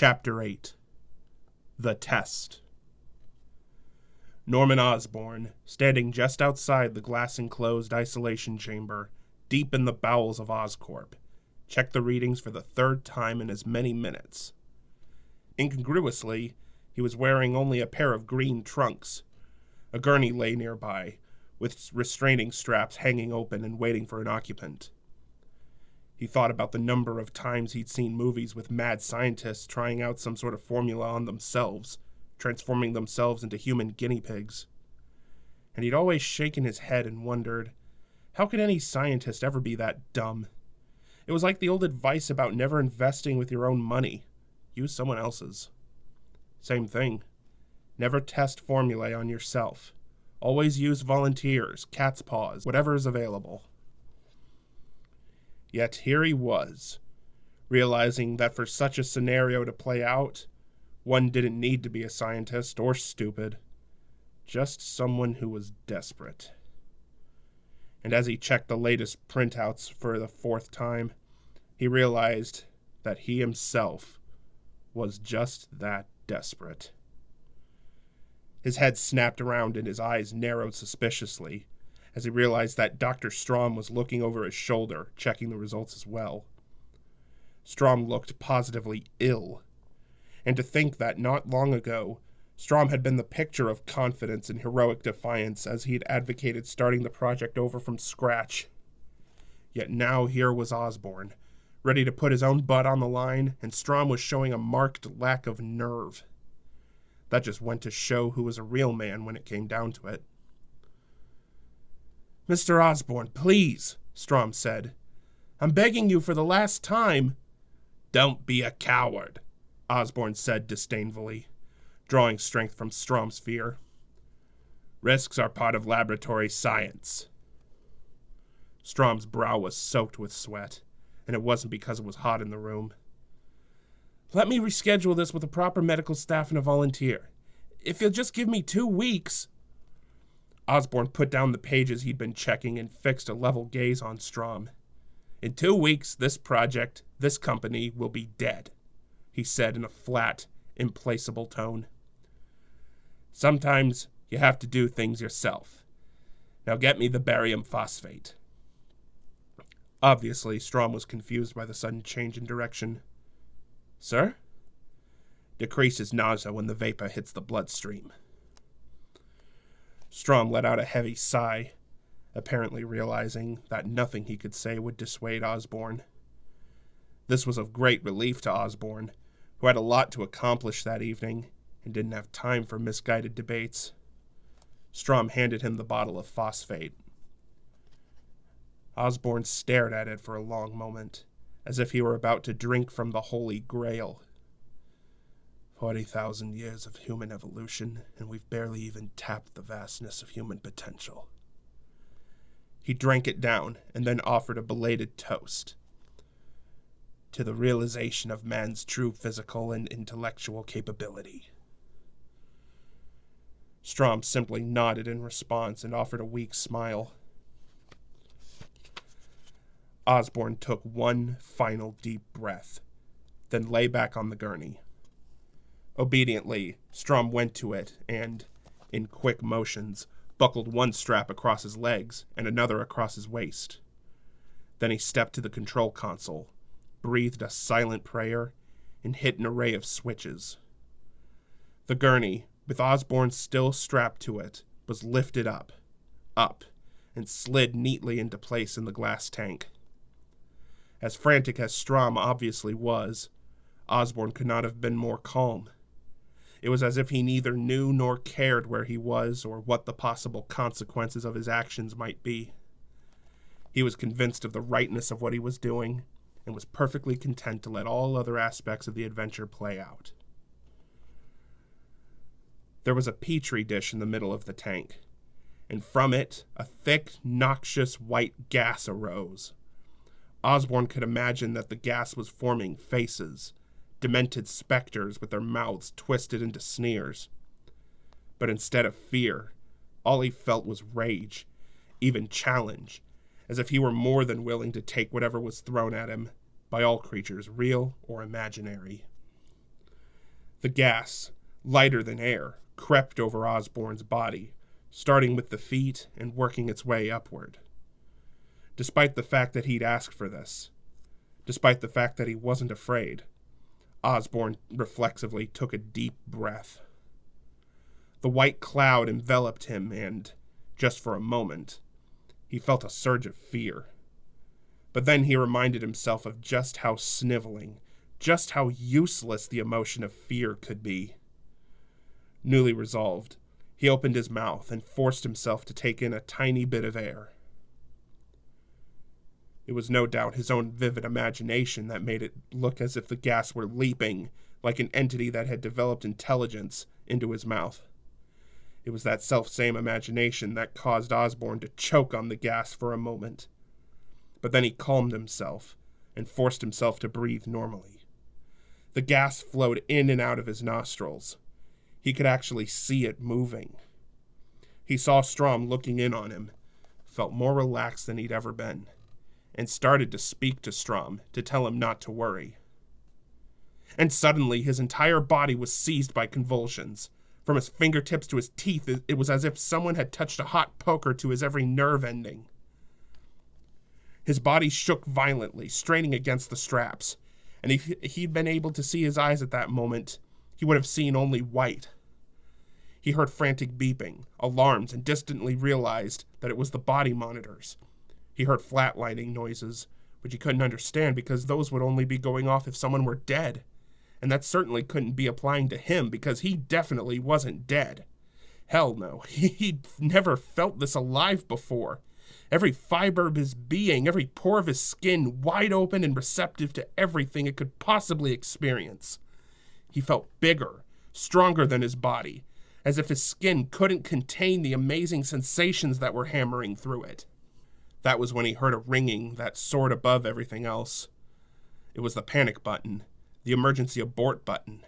Chapter 8 The Test. Norman Osborn, standing just outside the glass-enclosed isolation chamber, deep in the bowels of Oscorp, checked the readings for the third time in as many minutes. Incongruously, he was wearing only a pair of green trunks. A gurney lay nearby, with restraining straps hanging open and waiting for an occupant. He thought about the number of times he'd seen movies with mad scientists trying out some sort of formula on themselves, transforming themselves into human guinea pigs. And he'd always shaken his head and wondered, how could any scientist ever be that dumb? It was like the old advice about never investing with your own money. Use someone else's. Same thing. Never test formulae on yourself. Always use volunteers, cat's paws, whatever is available. Yet here he was, realizing that for such a scenario to play out, one didn't need to be a scientist or stupid, just someone who was desperate. And as he checked the latest printouts for the fourth time, he realized that he himself was just that desperate. His head snapped around and his eyes narrowed suspiciously as he realized that Dr. Strom was looking over his shoulder, checking the results as well. Strom looked positively ill, and to think that not long ago, Strom had been the picture of confidence and heroic defiance as he had advocated starting the project over from scratch. Yet now here was Osborn, ready to put his own butt on the line, and Strom was showing a marked lack of nerve. That just went to show who was a real man when it came down to it. "Mr. Osborn, please," Strom said. "I'm begging you for the last time." "Don't be a coward," Osborn said disdainfully, drawing strength from Strom's fear. "Risks are part of laboratory science." Strom's brow was soaked with sweat, and it wasn't because it was hot in the room. "Let me reschedule this with a proper medical staff and a volunteer. If you'll just give me 2 weeks... Osborn put down the pages he'd been checking and fixed a level gaze on Strom. "In 2 weeks, this project, this company, will be dead," he said in a flat, implacable tone. "Sometimes you have to do things yourself. Now get me the barium phosphate." Obviously, Strom was confused by the sudden change in direction. "Sir?" "Decreases nausea when the vapor hits the bloodstream." Strom let out a heavy sigh, apparently realizing that nothing he could say would dissuade Osborn. This was of great relief to Osborn, who had a lot to accomplish that evening and didn't have time for misguided debates. Strom handed him the bottle of phosphate. Osborn stared at it for a long moment, as if he were about to drink from the Holy Grail. 40,000 years of human evolution, and we've barely even tapped the vastness of human potential. He drank it down, and then offered a belated toast. "To the realization of man's true physical and intellectual capability." Strom simply nodded in response and offered a weak smile. Osborn took one final deep breath, then lay back on the gurney. Obediently, Strom went to it and, in quick motions, buckled one strap across his legs and another across his waist. Then he stepped to the control console, breathed a silent prayer, and hit an array of switches. The gurney, with Osborn still strapped to it, was lifted up, and slid neatly into place in the glass tank. As frantic as Strom obviously was, Osborn could not have been more calm. It was as if he neither knew nor cared where he was or what the possible consequences of his actions might be. He was convinced of the rightness of what he was doing, and was perfectly content to let all other aspects of the adventure play out. There was a petri dish in the middle of the tank, and from it a thick, noxious white gas arose. Osborn could imagine that the gas was forming faces, demented specters with their mouths twisted into sneers. But instead of fear, all he felt was rage, even challenge, as if he were more than willing to take whatever was thrown at him, by all creatures, real or imaginary. The gas, lighter than air, crept over Osborn's body, starting with the feet and working its way upward. Despite the fact that he'd asked for this, despite the fact that he wasn't afraid, Osborn reflexively took a deep breath. The white cloud enveloped him and, just for a moment, he felt a surge of fear. But then he reminded himself of just how sniveling, just how useless the emotion of fear could be. Newly resolved, he opened his mouth and forced himself to take in a tiny bit of air. It was no doubt his own vivid imagination that made it look as if the gas were leaping, like an entity that had developed intelligence, into his mouth. It was that self-same imagination that caused Osborn to choke on the gas for a moment. But then he calmed himself and forced himself to breathe normally. The gas flowed in and out of his nostrils. He could actually see it moving. He saw Strom looking in on him, felt more relaxed than he'd ever been, and started to speak to Strom to tell him not to worry. And suddenly his entire body was seized by convulsions. From his fingertips to his teeth, it was as if someone had touched a hot poker to his every nerve ending. His body shook violently, straining against the straps, and if he'd been able to see his eyes at that moment, he would have seen only white. He heard frantic beeping, alarms, and distantly realized that it was the body monitors. He heard flatlining noises, which he couldn't understand because those would only be going off if someone were dead. And that certainly couldn't be applying to him because he definitely wasn't dead. Hell no, he'd never felt this alive before. Every fiber of his being, every pore of his skin wide open and receptive to everything it could possibly experience. He felt bigger, stronger than his body, as if his skin couldn't contain the amazing sensations that were hammering through it. That was when he heard a ringing that soared above everything else. It was the panic button. The emergency abort button.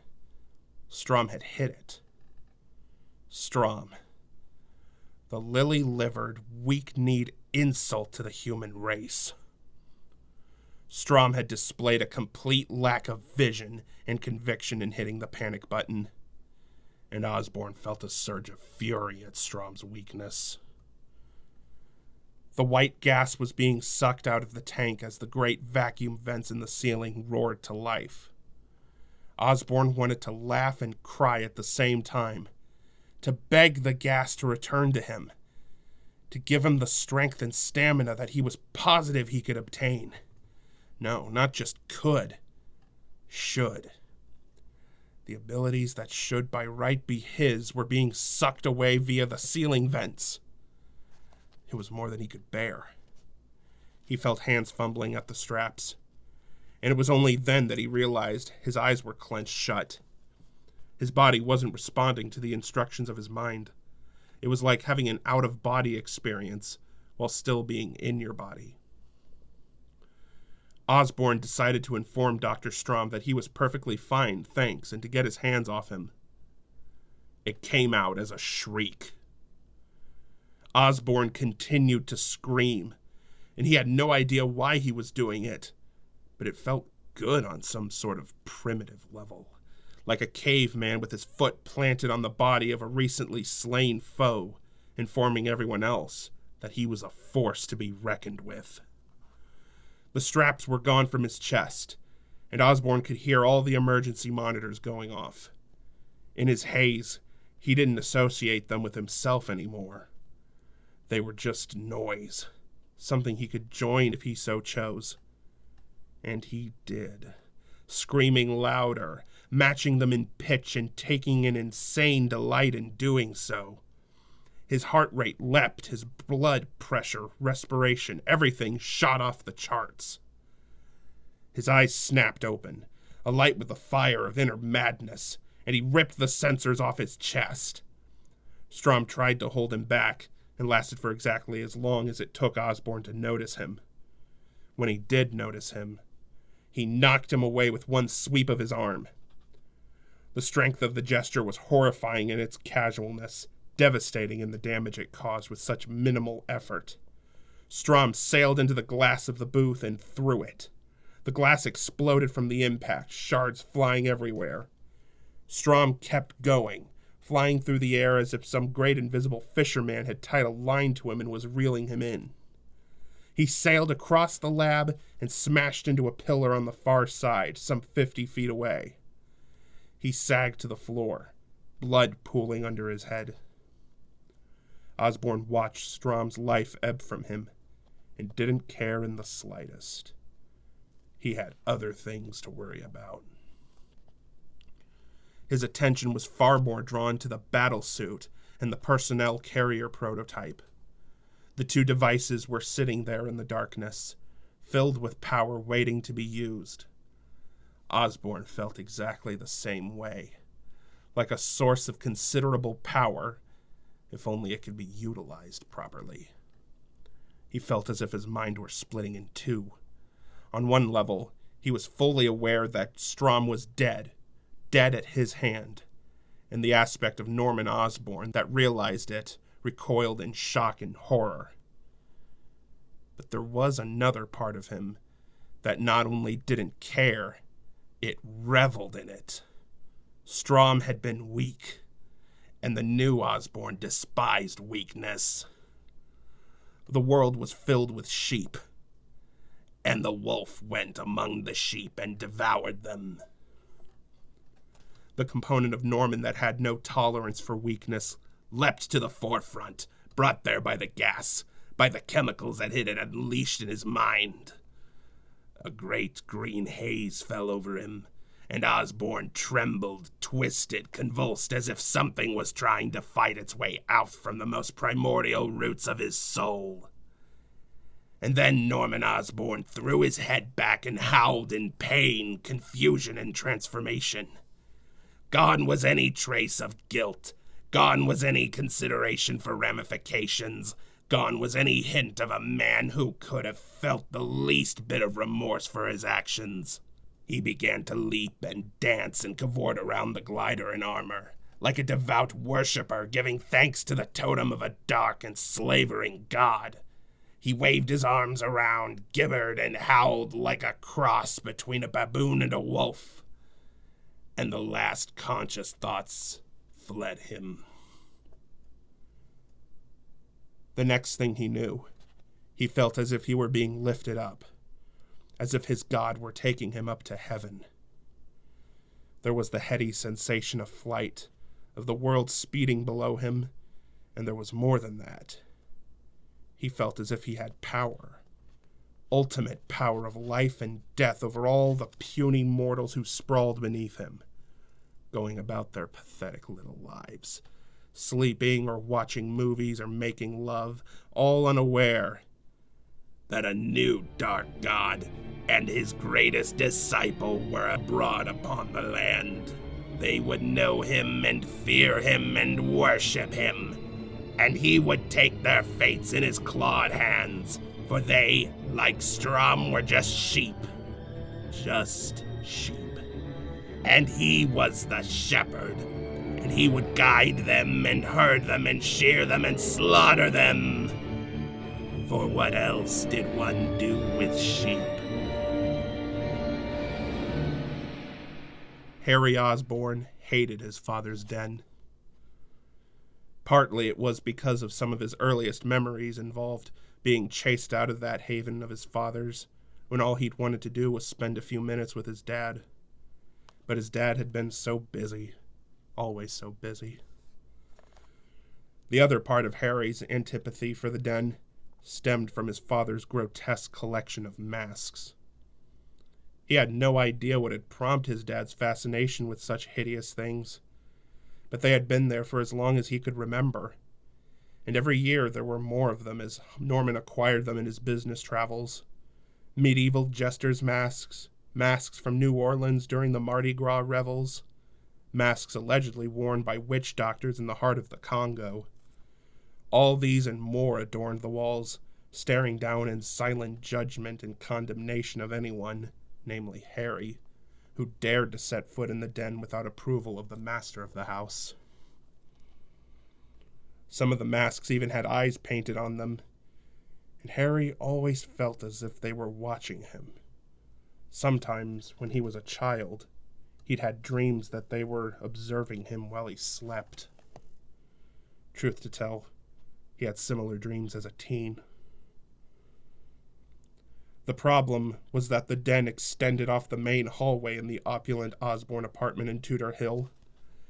Strom had hit it. Strom. The lily-livered, weak-kneed insult to the human race. Strom had displayed a complete lack of vision and conviction in hitting the panic button, and Osborn felt a surge of fury at Strom's weakness. The white gas was being sucked out of the tank as the great vacuum vents in the ceiling roared to life. Osborn wanted to laugh and cry at the same time, to beg the gas to return to him, to give him the strength and stamina that he was positive he could obtain. No, not just could, should. The abilities that should by right be his were being sucked away via the ceiling vents. It was more than he could bear. He felt hands fumbling at the straps. And it was only then that he realized his eyes were clenched shut. His body wasn't responding to the instructions of his mind. It was like having an out-of-body experience while still being in your body. Osborn decided to inform Dr. Strom that he was perfectly fine, thanks, and to get his hands off him. It came out as a shriek. Osborn continued to scream, and he had no idea why he was doing it. But it felt good on some sort of primitive level, like a caveman with his foot planted on the body of a recently slain foe, informing everyone else that he was a force to be reckoned with. The straps were gone from his chest, and Osborn could hear all the emergency monitors going off. In his haze, he didn't associate them with himself anymore. They were just noise, something he could join if he so chose. And he did, screaming louder, matching them in pitch and taking an insane delight in doing so. His heart rate leapt, his blood pressure, respiration, everything shot off the charts. His eyes snapped open, alight with the fire of inner madness, and he ripped the sensors off his chest. Strom tried to hold him back, and lasted for exactly as long as it took Osborn to notice him. When he did notice him, he knocked him away with one sweep of his arm. The strength of the gesture was horrifying in its casualness, devastating in the damage it caused with such minimal effort. Strom sailed into the glass of the booth and threw it. The glass exploded from the impact, shards flying everywhere. Strom kept going, flying through the air as if some great invisible fisherman had tied a line to him and was reeling him in. He sailed across the lab and smashed into a pillar on the far side, some 50 feet away. He sagged to the floor, blood pooling under his head. Osborn watched Strom's life ebb from him and didn't care in the slightest. He had other things to worry about. His attention was far more drawn to the battle suit and the personnel carrier prototype. The two devices were sitting there in the darkness, filled with power waiting to be used. Osborn felt exactly the same way, like a source of considerable power, if only it could be utilized properly. He felt as if his mind were splitting in two. On one level, he was fully aware that Strom was dead at his hand, and the aspect of Norman Osborn that realized it recoiled in shock and horror. But there was another part of him that not only didn't care, it reveled in it. Strom had been weak, and the new Osborn despised weakness. The world was filled with sheep, and the wolf went among the sheep and devoured them. The component of Norman that had no tolerance for weakness leapt to the forefront, brought there by the gas, by the chemicals that it had unleashed in his mind. A great green haze fell over him, and Osborn trembled, twisted, convulsed, as if something was trying to fight its way out from the most primordial roots of his soul. And then Norman Osborn threw his head back and howled in pain, confusion, and transformation. Gone was any trace of guilt. Gone was any consideration for ramifications. Gone was any hint of a man who could have felt the least bit of remorse for his actions. He began to leap and dance and cavort around the glider in armor, like a devout worshipper giving thanks to the totem of a dark and slavering god. He waved his arms around, gibbered and howled like a cross between a baboon and a wolf. And the last conscious thoughts fled him. The next thing he knew, he felt as if he were being lifted up, as if his God were taking him up to heaven. There was the heady sensation of flight, of the world speeding below him, and there was more than that. He felt as if he had power, ultimate power of life and death over all the puny mortals who sprawled beneath him, going about their pathetic little lives, sleeping or watching movies or making love, all unaware that a new dark god and his greatest disciple were abroad upon the land. They would know him and fear him and worship him, and he would take their fates in his clawed hands, for they, like Strom, were just sheep. Just sheep. And he was the shepherd, and he would guide them and herd them and shear them and slaughter them. For what else did one do with sheep? Harry Osborn hated his father's den. Partly it was because of some of his earliest memories involved being chased out of that haven of his father's, when all he'd wanted to do was spend a few minutes with his dad. But his dad had been so busy, always so busy. The other part of Harry's antipathy for the den stemmed from his father's grotesque collection of masks. He had no idea what had prompted his dad's fascination with such hideous things, but they had been there for as long as he could remember, and every year there were more of them as Norman acquired them in his business travels. Medieval jesters' masks, masks from New Orleans during the Mardi Gras revels, masks allegedly worn by witch doctors in the heart of the Congo. All these and more adorned the walls, staring down in silent judgment and condemnation of anyone, namely Harry, who dared to set foot in the den without approval of the master of the house. Some of the masks even had eyes painted on them, and Harry always felt as if they were watching him. Sometimes, when he was a child, He'd had dreams that they were observing him while he slept. Truth to tell, he had similar dreams as a teen. The problem was that the den extended off the main hallway in the opulent Osborn apartment in Tudor Hill,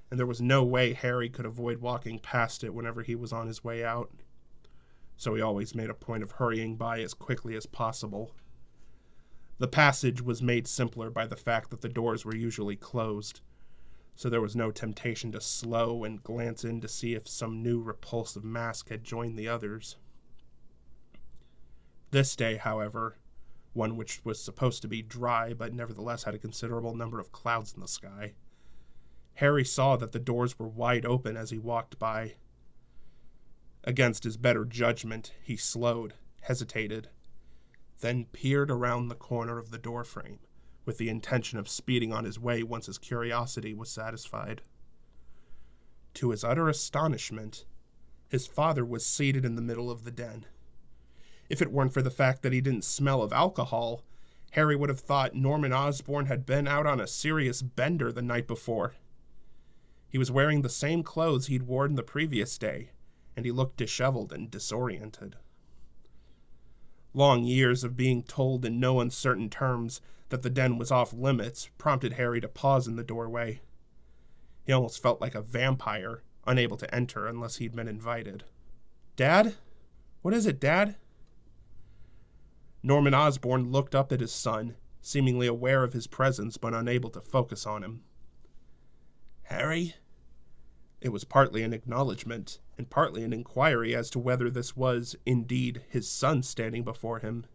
and there was no way Harry could avoid walking past it whenever he was on his way out. So he always made a point of hurrying by as quickly as possible. The passage was made simpler by the fact that the doors were usually closed, so there was no temptation to slow and glance in to see if some new repulsive mask had joined the others. This day, however, one which was supposed to be dry but nevertheless had a considerable number of clouds in the sky, Harry saw that the doors were wide open as he walked by. Against his better judgment, he slowed, hesitated, then peered around the corner of the doorframe, with the intention of speeding on his way once his curiosity was satisfied. To his utter astonishment, his father was seated in the middle of the den. If it weren't for the fact that he didn't smell of alcohol, Harry would have thought Norman Osborn had been out on a serious bender the night before. He was wearing the same clothes he'd worn the previous day, and he looked disheveled and disoriented. Long years of being told in no uncertain terms that the den was off limits prompted Harry to pause in the doorway. He almost felt like a vampire, unable to enter unless he'd been invited. "Dad? What is it, Dad?" Norman Osborn looked up at his son, seemingly aware of his presence but unable to focus on him. "Harry?" It was partly an acknowledgement, and partly an inquiry as to whether this was, indeed, his son standing before him.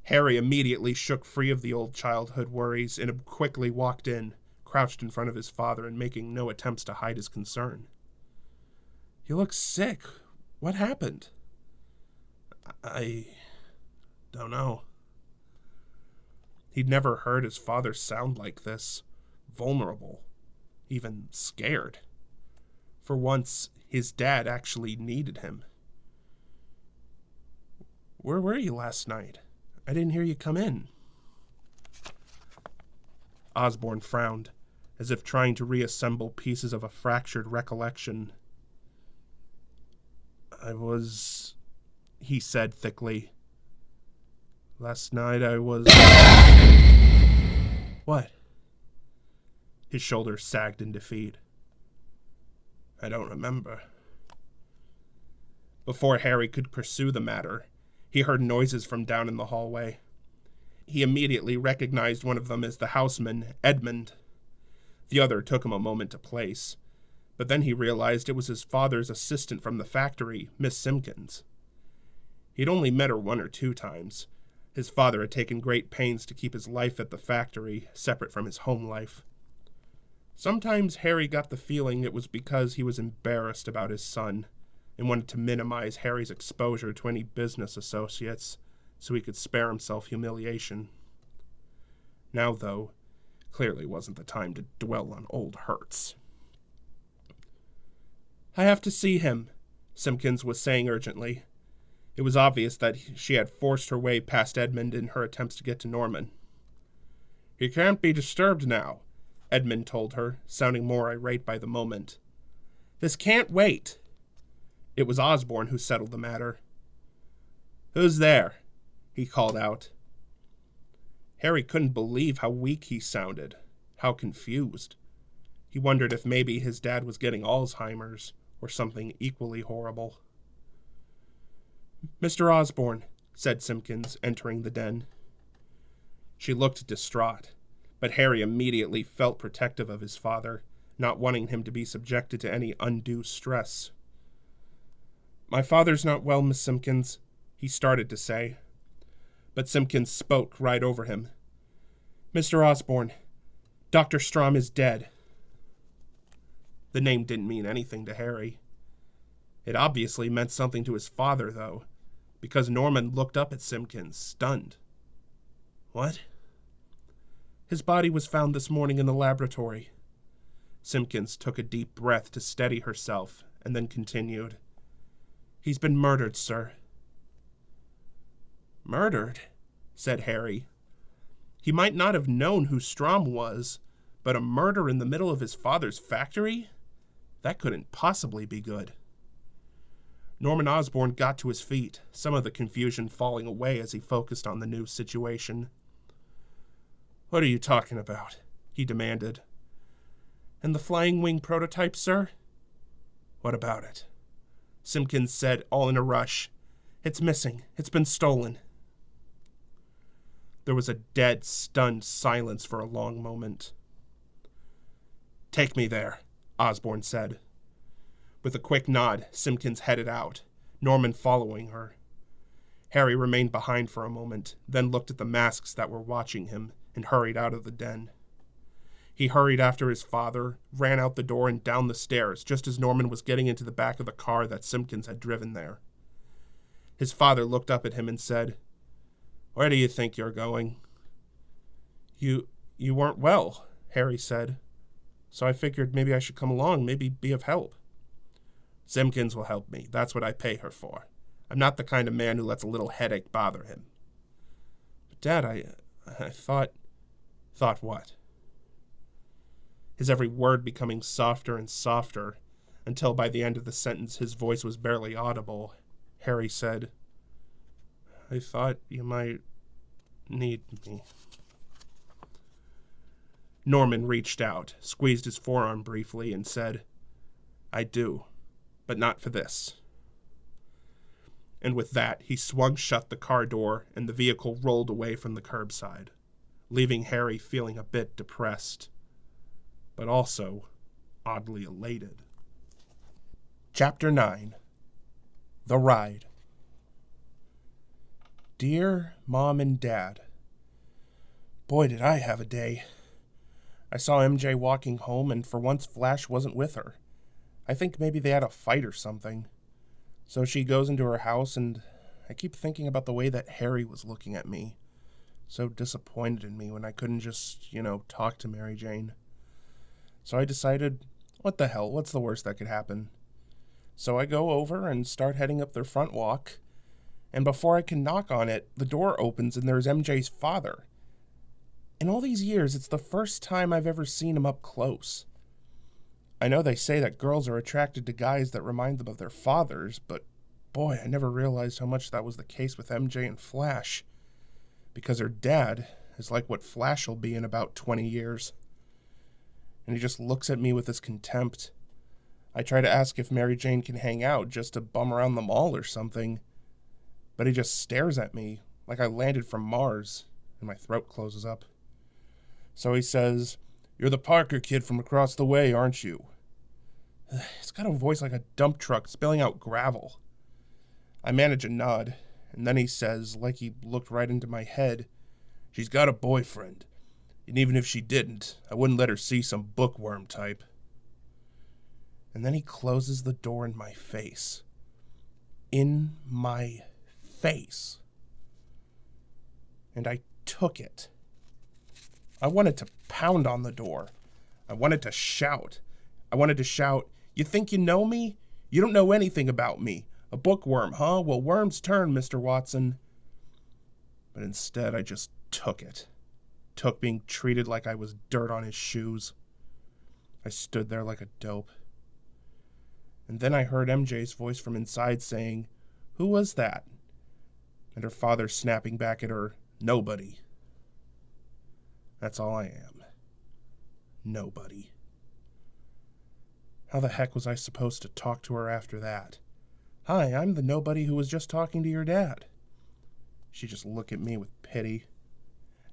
Harry immediately shook free of the old childhood worries and quickly walked in, crouched in front of his father and making no attempts to hide his concern. "You look sick. What happened?" "I don't know." He'd never heard his father sound like this, vulnerable, even scared. For once, his dad actually needed him. "Where were you last night? I didn't hear you come in." Osborn frowned, as if trying to reassemble pieces of a fractured recollection. He said thickly. "Last night I was..." "What?" His shoulders sagged in defeat. "I don't remember." Before Harry could pursue the matter, he heard noises from down in the hallway. He immediately recognized one of them as the houseman, Edmund. The other took him a moment to place, but then he realized it was his father's assistant from the factory, Miss Simpkins. He'd only met her 1 or 2 times. His father had taken great pains to keep his life at the factory separate from his home life. Sometimes Harry got the feeling it was because he was embarrassed about his son and wanted to minimize Harry's exposure to any business associates so he could spare himself humiliation. Now, though, clearly wasn't the time to dwell on old hurts. "I have to see him," Simpkins was saying urgently. It was obvious that she had forced her way past Edmund in her attempts to get to Norman. "He can't be disturbed now," Edmund told her, sounding more irate by the moment. "This can't wait." It was Osborn who settled the matter. "Who's there?" he called out. Harry couldn't believe how weak he sounded, how confused. He wondered if maybe his dad was getting Alzheimer's, or something equally horrible. "Mr. Osborn," said Simpkins, entering the den. She looked distraught, but Harry immediately felt protective of his father, not wanting him to be subjected to any undue stress. "My father's not well, Miss Simpkins," he started to say. But Simpkins spoke right over him. "Mr. Osborn, Dr. Strom is dead." The name didn't mean anything to Harry. It obviously meant something to his father, though, because Norman looked up at Simpkins, stunned. "What?" "His body was found this morning in the laboratory." Simpkins took a deep breath to steady herself, and then continued. "He's been murdered, sir." "Murdered?" said Harry. He might not have known who Strom was, but a murder in the middle of his father's factory? That couldn't possibly be good. Norman Osborn got to his feet, some of the confusion falling away as he focused on the new situation. "What are you talking about?" he demanded. "And the flying wing prototype, sir?" "What about it?" Simpkins said, all in a rush. "It's missing. It's been stolen." There was a dead, stunned silence for a long moment. "Take me there," Osborn said. With a quick nod, Simpkins headed out, Norman following her. Harry remained behind for a moment, then looked at the masks that were watching him and hurried out of the den. He hurried after his father, ran out the door and down the stairs just as Norman was getting into the back of the car that Simpkins had driven there. His father looked up at him and said, "Where do you think you're going?" You weren't well," Harry said. "So I figured maybe I should come along, maybe be of help." "Simpkins will help me. That's what I pay her for. I'm not the kind of man who lets a little headache bother him." "But Dad, I thought..." "Thought what?" His every word becoming softer and softer, until by the end of the sentence his voice was barely audible. Harry said, "I thought you might need me." Norman reached out, squeezed his forearm briefly, and said, "I do, but not for this." And with that, he swung shut the car door and the vehicle rolled away from the curbside, leaving Harry feeling a bit depressed, but also oddly elated. Chapter 9. The Ride. Dear Mom and Dad, boy did I have a day. I saw MJ walking home, and for once Flash wasn't with her. I think maybe they had a fight or something. So she goes into her house, and I keep thinking about the way that Harry was looking at me. So disappointed in me when I couldn't just, talk to Mary Jane. So I decided, what the hell, what's the worst that could happen? So I go over and start heading up their front walk, and before I can knock on it, the door opens and there's MJ's father. In all these years, it's the first time I've ever seen him up close. I know they say that girls are attracted to guys that remind them of their fathers, but boy, I never realized how much that was the case with MJ and Flash. Because her dad is like what Flash will be in about 20 years. And he just looks at me with this contempt. I try to ask if Mary Jane can hang out just to bum around the mall or something. But he just stares at me like I landed from Mars, and my throat closes up. So he says, "You're the Parker kid from across the way, aren't you?" He's got a voice like a dump truck spilling out gravel. I manage a nod, and then he says, like he looked right into my head, "She's got a boyfriend, and even if she didn't, I wouldn't let her see some bookworm type." And then he closes the door in my face. In my face. And I took it. I wanted to pound on the door. I wanted to shout. "You think you know me? You don't know anything about me. A bookworm, huh? Well, worms turn, Mr. Watson." But instead, I just took it. Took being treated like I was dirt on his shoes. I stood there like a dope. And then I heard MJ's voice from inside saying, "Who was that?" And her father snapping back at her, "Nobody." That's all I am. Nobody. How the heck was I supposed to talk to her after that? "Hi, I'm the nobody who was just talking to your dad." She just looked at me with pity.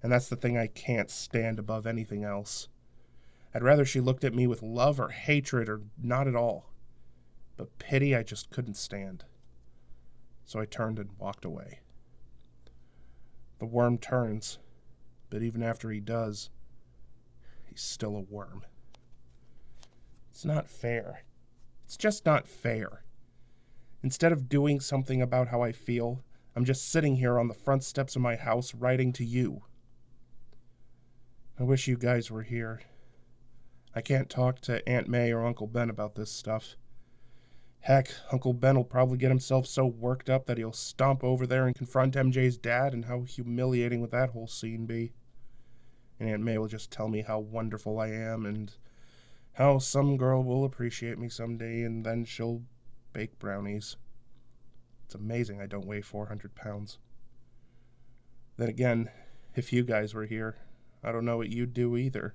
And that's the thing I can't stand above anything else. I'd rather she looked at me with love or hatred or not at all. But pity I just couldn't stand. So I turned and walked away. The worm turns, but even after he does, he's still a worm. It's not fair. It's just not fair. Instead of doing something about how I feel, I'm just sitting here on the front steps of my house writing to you. I wish you guys were here. I can't talk to Aunt May or Uncle Ben about this stuff. Heck, Uncle Ben will probably get himself so worked up that he'll stomp over there and confront MJ's dad, and how humiliating would that whole scene be? and Aunt May will just tell me how wonderful I am and how some girl will appreciate me someday, and then she'll bake brownies. It's amazing I don't weigh 400 pounds. Then again, if you guys were here, I don't know what you'd do either.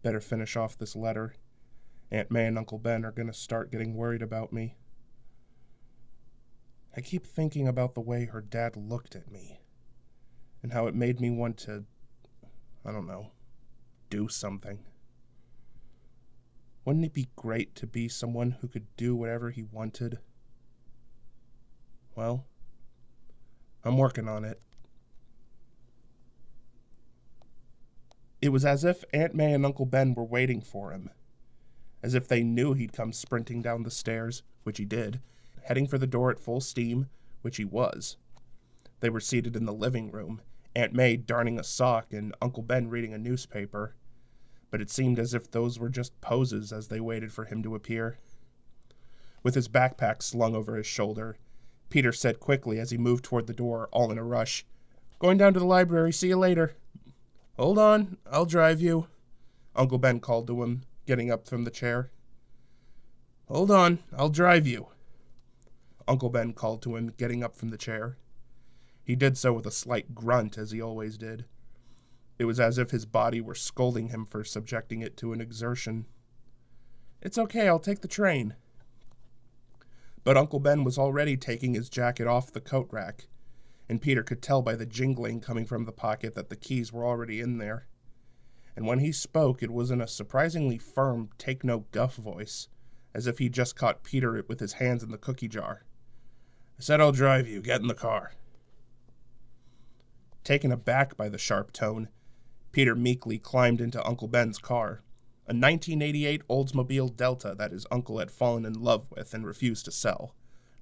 Better finish off this letter. Aunt May and Uncle Ben are going to start getting worried about me. I keep thinking about the way her dad looked at me, and how it made me want to, do something. Wouldn't it be great to be someone who could do whatever he wanted? Well, I'm working on it. It was as if Aunt May and Uncle Ben were waiting for him, as if they knew he'd come sprinting down the stairs, which he did, heading for the door at full steam, which he was. They were seated in the living room, Aunt May darning a sock and Uncle Ben reading a newspaper, but it seemed as if those were just poses as they waited for him to appear. With his backpack slung over his shoulder, Peter said quickly as he moved toward the door, all in a rush, "Going down to the library, see you later." "Hold on, I'll drive you," Uncle Ben called to him, getting up from the chair. "Hold on, I'll drive you," Uncle Ben called to him, getting up from the chair. He did so with a slight grunt, as he always did. It was as if his body were scolding him for subjecting it to an exertion. "It's okay, I'll take the train." But Uncle Ben was already taking his jacket off the coat rack, and Peter could tell by the jingling coming from the pocket that the keys were already in there. And when he spoke, it was in a surprisingly firm, take-no-guff voice, as if he'd just caught Peter with his hands in the cookie jar. "I said I'll drive you. Get in the car." Taken aback by the sharp tone, Peter meekly climbed into Uncle Ben's car, a 1988 Oldsmobile Delta that his uncle had fallen in love with and refused to sell,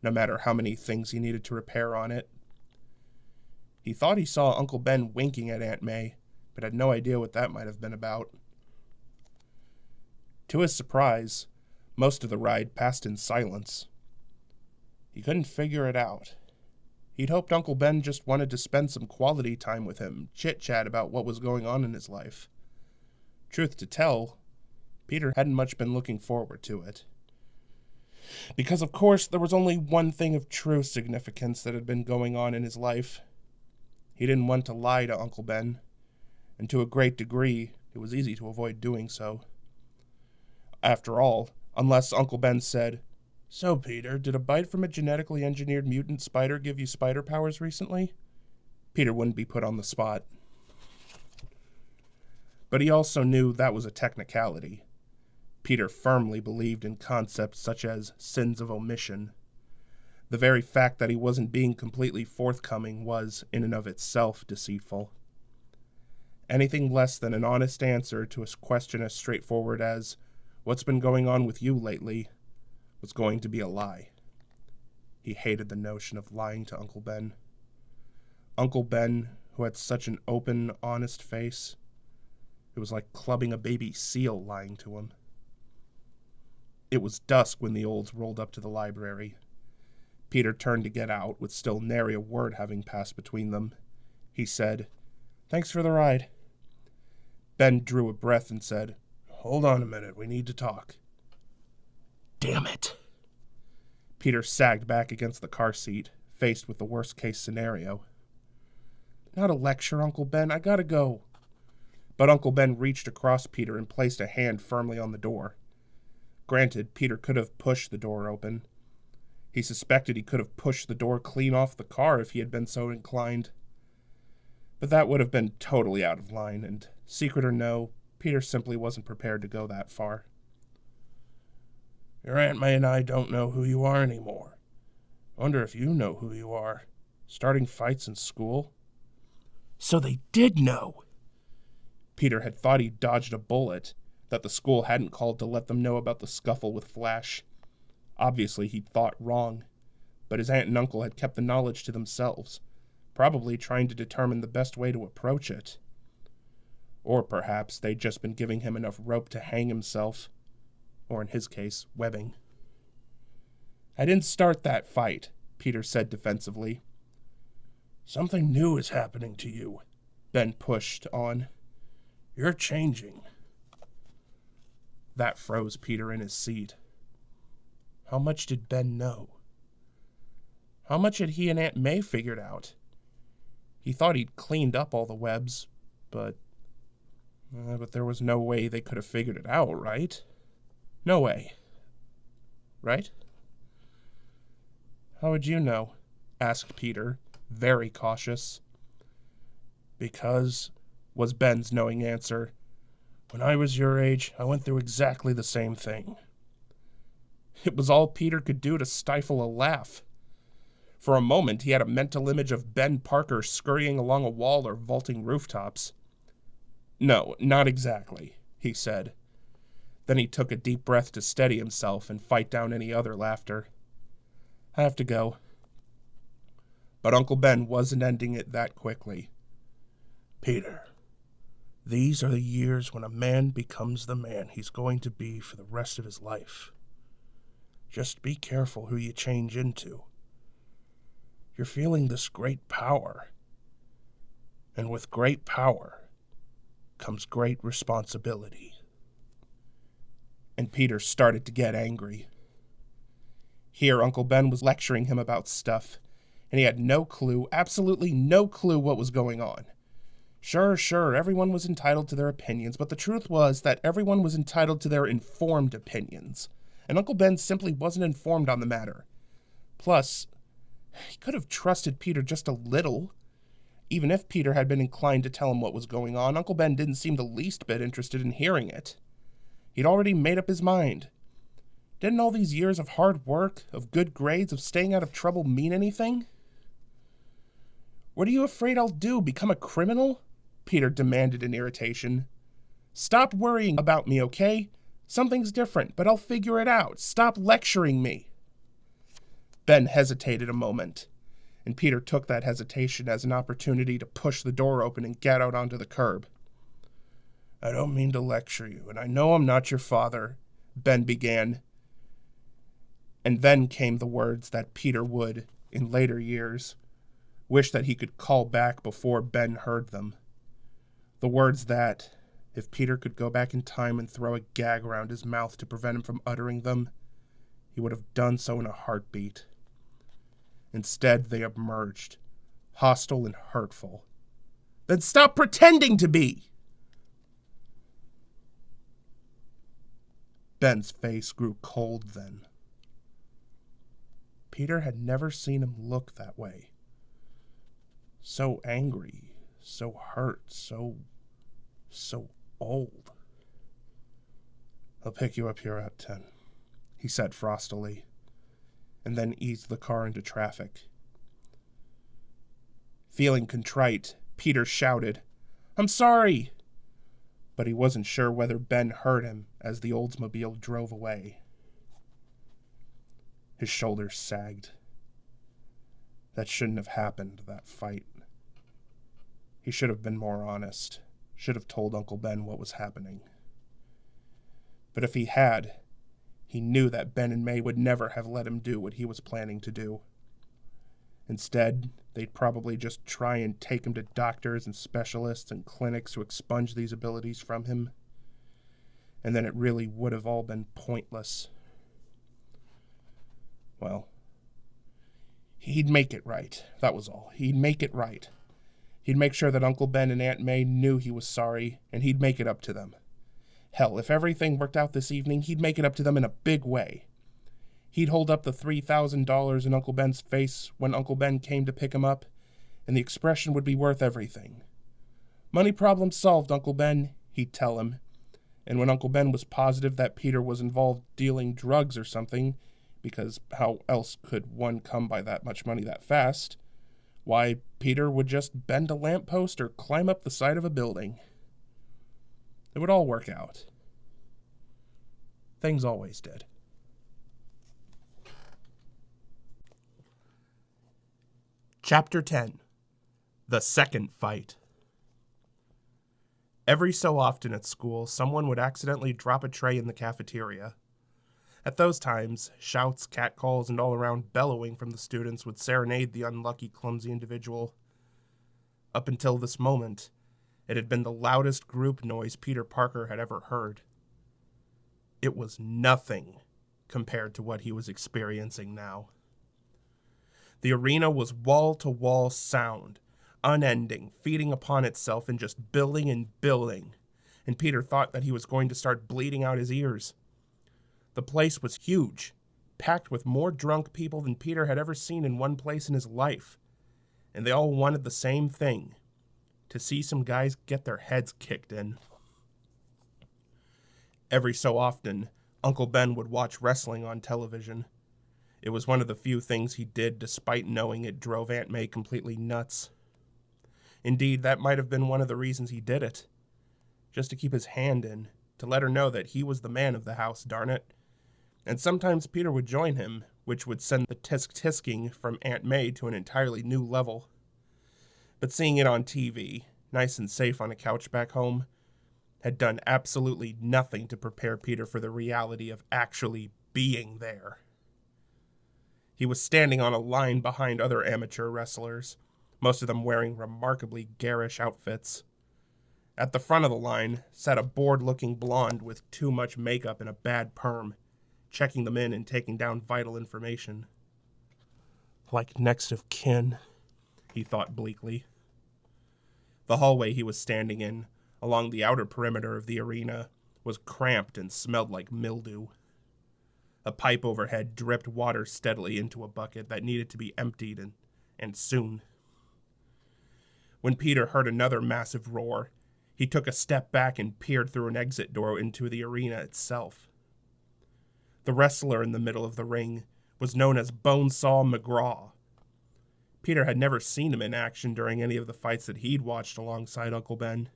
no matter how many things he needed to repair on it. He thought he saw Uncle Ben winking at Aunt May, but had no idea what that might have been about. To his surprise, most of the ride passed in silence. He couldn't figure it out. He'd hoped Uncle Ben just wanted to spend some quality time with him, chit-chat about what was going on in his life. Truth to tell, Peter hadn't much been looking forward to it. Because, of course, there was only one thing of true significance that had been going on in his life. He didn't want to lie to Uncle Ben, and to a great degree, it was easy to avoid doing so. After all, unless Uncle Ben said, "So, Peter, did a bite from a genetically engineered mutant spider give you spider powers recently?" Peter wouldn't be put on the spot. But he also knew that was a technicality. Peter firmly believed in concepts such as sins of omission. The very fact that he wasn't being completely forthcoming was, in and of itself, deceitful. Anything less than an honest answer to a question as straightforward as, "What's been going on with you lately?" was going to be a lie. He hated the notion of lying to Uncle Ben. Uncle Ben, who had such an open, honest face, it was like clubbing a baby seal lying to him. It was dusk when the Olds rolled up to the library. Peter turned to get out, with still nary a word having passed between them. He said, "Thanks for the ride." Ben drew a breath and said, "Hold on a minute, we need to talk." Damn it. Peter sagged back against the car seat, faced with the worst-case scenario. "Not a lecture, Uncle Ben. I gotta go." But Uncle Ben reached across Peter and placed a hand firmly on the door. Granted, Peter could have pushed the door open. He suspected he could have pushed the door clean off the car if he had been so inclined. But that would have been totally out of line, and, secret or no, Peter simply wasn't prepared to go that far. "Your Aunt May and I don't know who you are anymore. Wonder if you know who you are. Starting fights in school?" So they did know! Peter had thought he'd dodged a bullet, that the school hadn't called to let them know about the scuffle with Flash. Obviously he'd thought wrong, but his aunt and uncle had kept the knowledge to themselves, probably trying to determine the best way to approach it. Or perhaps they'd just been giving him enough rope to hang himself. Or in his case, webbing. "I didn't start that fight," Peter said defensively. "Something new is happening to you. Ben pushed on. "You're changing." That froze Peter in his seat. How much did Ben know? How much had he and Aunt May figured out? He thought he'd cleaned up all the webs, but there was no way they could have figured it out, right? No way. Right? "How would you know?" asked Peter, very cautious. "Because," was Ben's knowing answer, "when I was your age, I went through exactly the same thing." It was all Peter could do to stifle a laugh. For a moment, he had a mental image of Ben Parker scurrying along a wall or vaulting rooftops. "No, not exactly," he said. Then he took a deep breath to steady himself and fight down any other laughter. "I have to go." But Uncle Ben wasn't ending it that quickly. "Peter, these are the years when a man becomes the man he's going to be for the rest of his life. Just be careful who you change into. You're feeling this great power. And with great power comes great responsibility." And Peter started to get angry. Here Uncle Ben was lecturing him about stuff, and he had no clue, absolutely no clue what was going on. Sure, everyone was entitled to their opinions, but the truth was that everyone was entitled to their informed opinions, and Uncle Ben simply wasn't informed on the matter. Plus, he could have trusted Peter just a little. Even if Peter had been inclined to tell him what was going on, Uncle Ben didn't seem the least bit interested in hearing it. He'd already made up his mind. Didn't all these years of hard work, of good grades, of staying out of trouble mean anything? "What are you afraid I'll do, become a criminal?" Peter demanded in irritation. "Stop worrying about me, okay? Something's different, but I'll figure it out. Stop lecturing me." Ben hesitated a moment, and Peter took that hesitation as an opportunity to push the door open and get out onto the curb. "I don't mean to lecture you, and I know I'm not your father," Ben began. And then came the words that Peter would, in later years, wish that he could call back before Ben heard them. The words that, if Peter could go back in time and throw a gag around his mouth to prevent him from uttering them, he would have done so in a heartbeat. Instead, they emerged, hostile and hurtful. "Then stop pretending to be!" Ben's face grew cold then. Peter had never seen him look that way. So angry, so hurt, so old. "I'll pick you up here at 10, he said frostily, and then eased the car into traffic. Feeling contrite, Peter shouted, "I'm sorry!" But he wasn't sure whether Ben heard him as the Oldsmobile drove away. His shoulders sagged. That shouldn't have happened, that fight. He should have been more honest, should have told Uncle Ben what was happening. But if he had, he knew that Ben and May would never have let him do what he was planning to do. Instead, they'd probably just try and take him to doctors and specialists and clinics to expunge these abilities from him. And then it really would have all been pointless. Well, he'd make it right, that was all. He'd make it right. He'd make sure that Uncle Ben and Aunt May knew he was sorry, and he'd make it up to them. Hell, if everything worked out this evening, he'd make it up to them in a big way. He'd hold up the $3,000 in Uncle Ben's face when Uncle Ben came to pick him up, and the expression would be worth everything. "Money problem solved, Uncle Ben," he'd tell him. And when Uncle Ben was positive that Peter was involved dealing drugs or something, because how else could one come by that much money that fast, why, Peter would just bend a lamppost or climb up the side of a building. It would all work out. Things always did. Chapter 10. The Second Fight. Every so often at school, someone would accidentally drop a tray in the cafeteria. At those times, shouts, catcalls, and all-around bellowing from the students would serenade the unlucky, clumsy individual. Up until this moment, It had been the loudest group noise Peter Parker had ever heard. It was nothing compared to what he was experiencing now. The arena was wall-to-wall sound, unending, feeding upon itself and just building and building, and Peter thought that he was going to start bleeding out his ears. The place was huge, packed with more drunk people than Peter had ever seen in one place in his life, and they all wanted the same thing, to see some guys get their heads kicked in. Every so often, Uncle Ben would watch wrestling on television. It was one of the few things he did despite knowing it drove Aunt May completely nuts. Indeed, that might have been one of the reasons he did it. Just to keep his hand in, to let her know that he was the man of the house, darn it. And sometimes Peter would join him, which would send the tisk-tisking from Aunt May to an entirely new level. But seeing it on TV, nice and safe on a couch back home, had done absolutely nothing to prepare Peter for the reality of actually being there. He was standing on a line behind other amateur wrestlers, most of them wearing remarkably garish outfits. At the front of the line sat a bored-looking blonde with too much makeup and a bad perm, checking them in and taking down vital information. Like next of kin, he thought bleakly. The hallway he was standing in, along the outer perimeter of the arena, was cramped and smelled like mildew. A pipe overhead dripped water steadily into a bucket that needed to be emptied, and soon. When Peter heard another massive roar, he took a step back and peered through an exit door into the arena itself. The wrestler in the middle of the ring was known as Bonesaw McGraw. Peter had never seen him in action during any of the fights that he'd watched alongside Uncle Ben.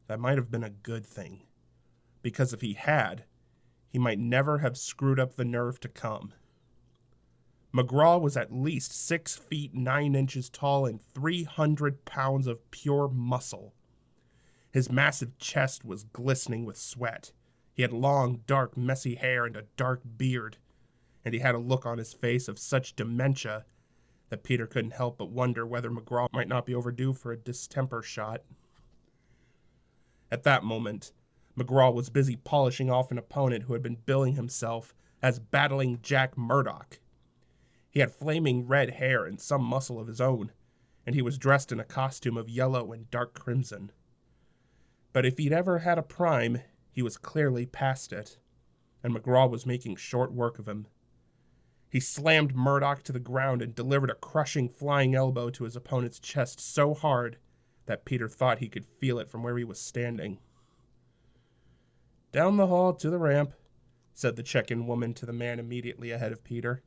That might have been a good thing, because if he had, he might never have screwed up the nerve to come. McGraw was at least 6 feet 9 inches tall and 300 pounds of pure muscle. His massive chest was glistening with sweat. He had long, dark, messy hair and a dark beard, and he had a look on his face of such dementia that Peter couldn't help but wonder whether McGraw might not be overdue for a distemper shot. At that moment, McGraw was busy polishing off an opponent who had been billing himself as battling Jack Murdoch. He had flaming red hair and some muscle of his own, and he was dressed in a costume of yellow and dark crimson. But if he'd ever had a prime, he was clearly past it, and McGraw was making short work of him. He slammed Murdoch to the ground and delivered a crushing flying elbow to his opponent's chest so hard that Peter thought he could feel it from where he was standing. "Down the hall to the ramp," said the check-in woman to the man immediately ahead of Peter.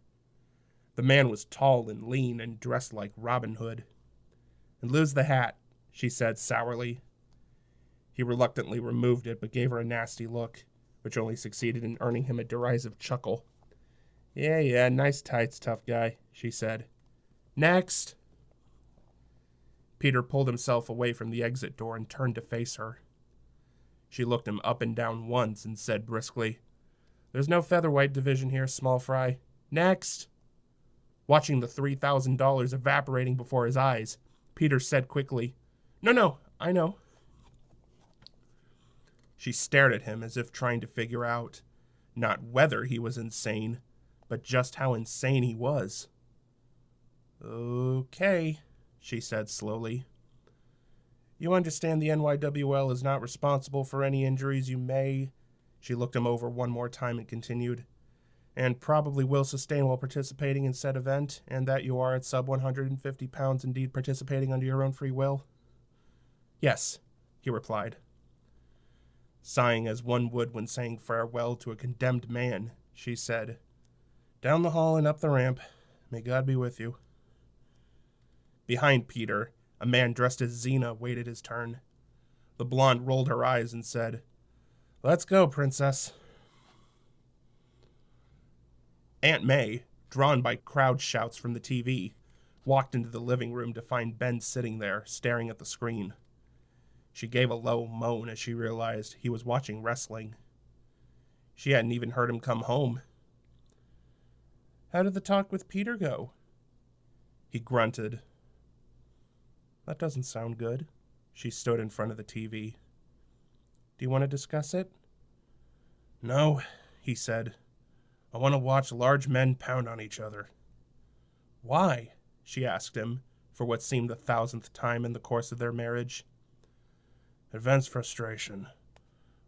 The man was tall and lean and dressed like Robin Hood. "And lose the hat," she said sourly. He reluctantly removed it, but gave her a nasty look, which only succeeded in earning him a derisive chuckle. Yeah, nice tights, tough guy," she said. "Next!" Peter pulled himself away from the exit door and turned to face her. She looked him up and down once and said briskly, "There's no featherweight division here, small fry. Next!" Watching the $3,000 evaporating before his eyes, Peter said quickly, No, I know." She stared at him as if trying to figure out, not whether he was insane, but just how insane he was. "Okay," she said slowly. "You understand the NYWL is not responsible for any injuries you may," she looked him over one more time and continued, "and probably will sustain while participating in said event, and that you are at sub 150 pounds indeed participating under your own free will?" "Yes," he replied. Sighing as one would when saying farewell to a condemned man, she said, "Down the hall and up the ramp. May God be with you." Behind Peter, a man dressed as Xena waited his turn. The blonde rolled her eyes and said, "Let's go, princess." Aunt May, drawn by crowd shouts from the TV, walked into the living room to find Ben sitting there, staring at the screen. She gave a low moan as she realized he was watching wrestling. She hadn't even heard him come home. "How did the talk with Peter go?" He grunted. "That doesn't sound good." She stood in front of the TV. Do you want to discuss it? No, he said. I want to watch large men pound on each other. Why? She asked him, for what seemed the 1,000th time in the course of their marriage. Advance frustration.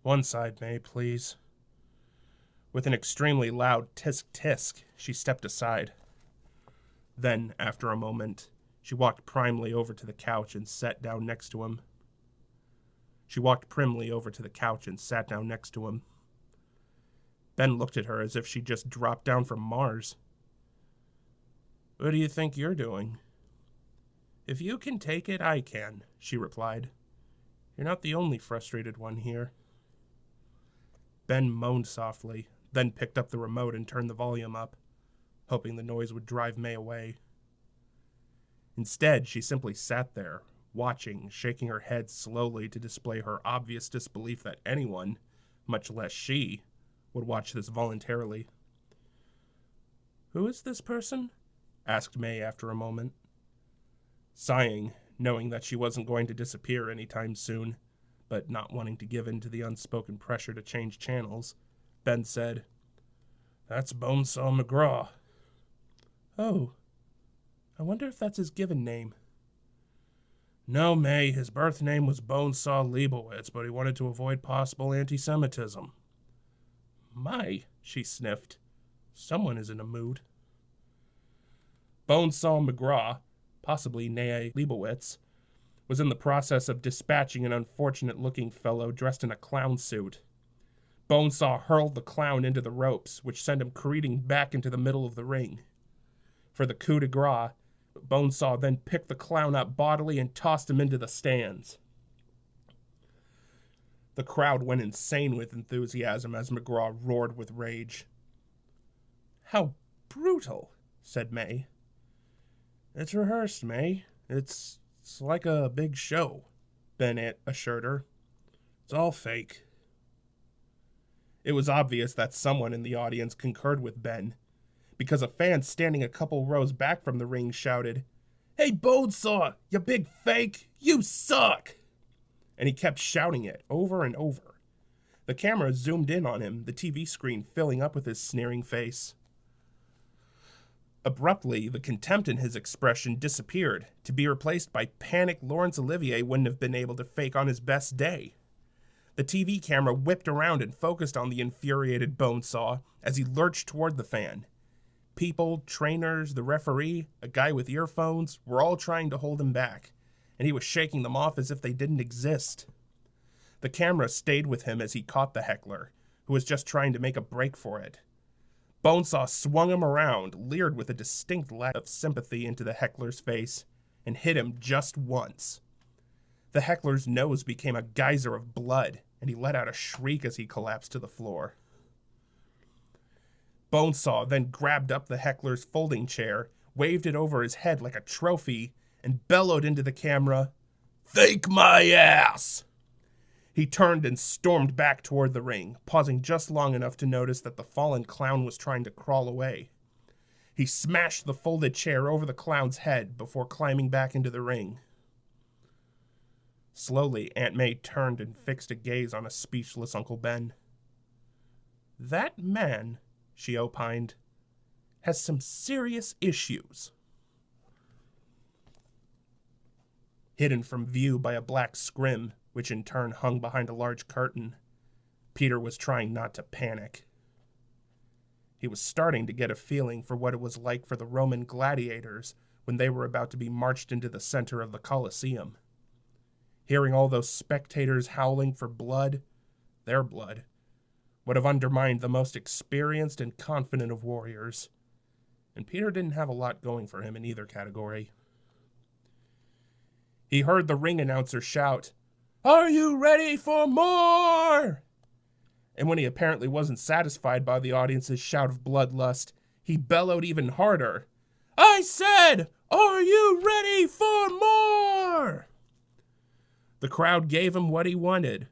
One side, May, please. With an extremely loud tisk-tisk, she stepped aside. Then, after a moment, she walked primly over to the couch and sat down next to him. Ben looked at her as if she'd just dropped down from Mars. What do you think you're doing? If you can take it, I can, she replied. You're not the only frustrated one here. Ben moaned softly, then picked up the remote and turned the volume up, hoping the noise would drive May away. Instead, she simply sat there, watching, shaking her head slowly to display her obvious disbelief that anyone, much less she, would watch this voluntarily. Who is this person? Asked May after a moment. Sighing, knowing that she wasn't going to disappear anytime soon, but not wanting to give in to the unspoken pressure to change channels, Ben said, That's Bonesaw McGraw. Oh, I wonder if that's his given name. No, May, his birth name was Bonesaw Leibowitz, but he wanted to avoid possible anti-Semitism. My, she sniffed. Someone is in a mood. Bonesaw McGraw, possibly née Leibowitz, was in the process of dispatching an unfortunate-looking fellow dressed in a clown suit. Bonesaw hurled the clown into the ropes, which sent him careening back into the middle of the ring. For the coup de grace, Bonesaw then picked the clown up bodily and tossed him into the stands. The crowd went insane with enthusiasm as McGraw roared with rage. How brutal, said May. It's rehearsed, May. It's like a big show, Bennett assured her. It's all fake. It was obvious that someone in the audience concurred with Ben, because a fan standing a couple rows back from the ring shouted, Hey, Bonesaw, you big fake, you suck! And he kept shouting it over and over. The camera zoomed in on him, the TV screen filling up with his sneering face. Abruptly, the contempt in his expression disappeared, to be replaced by panic Laurence Olivier wouldn't have been able to fake on his best day. The TV camera whipped around and focused on the infuriated Bonesaw as he lurched toward the fan. People, trainers, the referee, a guy with earphones, were all trying to hold him back, and he was shaking them off as if they didn't exist. The camera stayed with him as he caught the heckler, who was just trying to make a break for it. Bonesaw swung him around, leered with a distinct lack of sympathy into the heckler's face, and hit him just once. The heckler's nose became a geyser of blood, and he let out a shriek as he collapsed to the floor. Bonesaw then grabbed up the heckler's folding chair, waved it over his head like a trophy, and bellowed into the camera, Fake my ass! He turned and stormed back toward the ring, pausing just long enough to notice that the fallen clown was trying to crawl away. He smashed the folded chair over the clown's head before climbing back into the ring. Slowly, Aunt May turned and fixed a gaze on a speechless Uncle Ben. That man, she opined, has some serious issues. Hidden from view by a black scrim, which in turn hung behind a large curtain, Peter was trying not to panic. He was starting to get a feeling for what it was like for the Roman gladiators when they were about to be marched into the center of the Colosseum. Hearing all those spectators howling for blood, their blood, would have undermined the most experienced and confident of warriors, and Peter didn't have a lot going for him in either category. He heard the ring announcer shout, Are you ready for more? And when he apparently wasn't satisfied by the audience's shout of bloodlust, he bellowed even harder. I said, Are you ready for more? The crowd gave him what he wanted.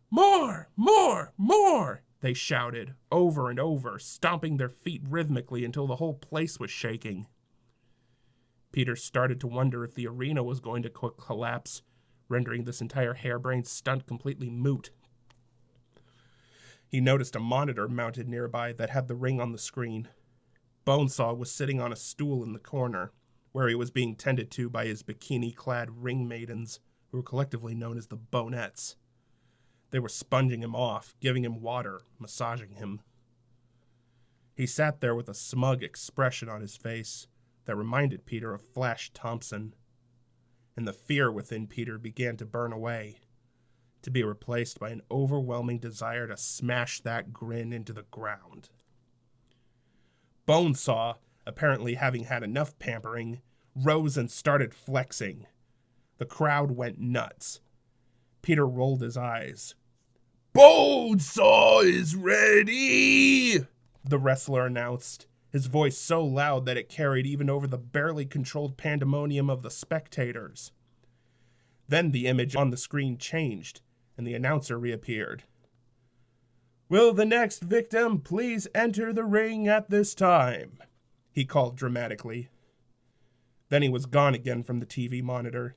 More, more, more, they shouted, over and over, stomping their feet rhythmically until the whole place was shaking. Peter started to wonder if the arena was going to collapse rendering this entire harebrained stunt completely moot. He noticed a monitor mounted nearby that had the ring on the screen. Bonesaw was sitting on a stool in the corner, where he was being tended to by his bikini-clad ring maidens, who were collectively known as the Bonettes. They were sponging him off, giving him water, massaging him. He sat there with a smug expression on his face that reminded Peter of Flash Thompson, and the fear within Peter began to burn away, to be replaced by an overwhelming desire to smash that grin into the ground. Bonesaw, apparently having had enough pampering, rose and started flexing. The crowd went nuts. Peter rolled his eyes. "Bonesaw is ready!" the wrestler announced, his voice so loud that it carried even over the barely controlled pandemonium of the spectators. Then the image on the screen changed, and the announcer reappeared. "Will the next victim please enter the ring at this time?" he called dramatically. Then he was gone again from the TV monitor,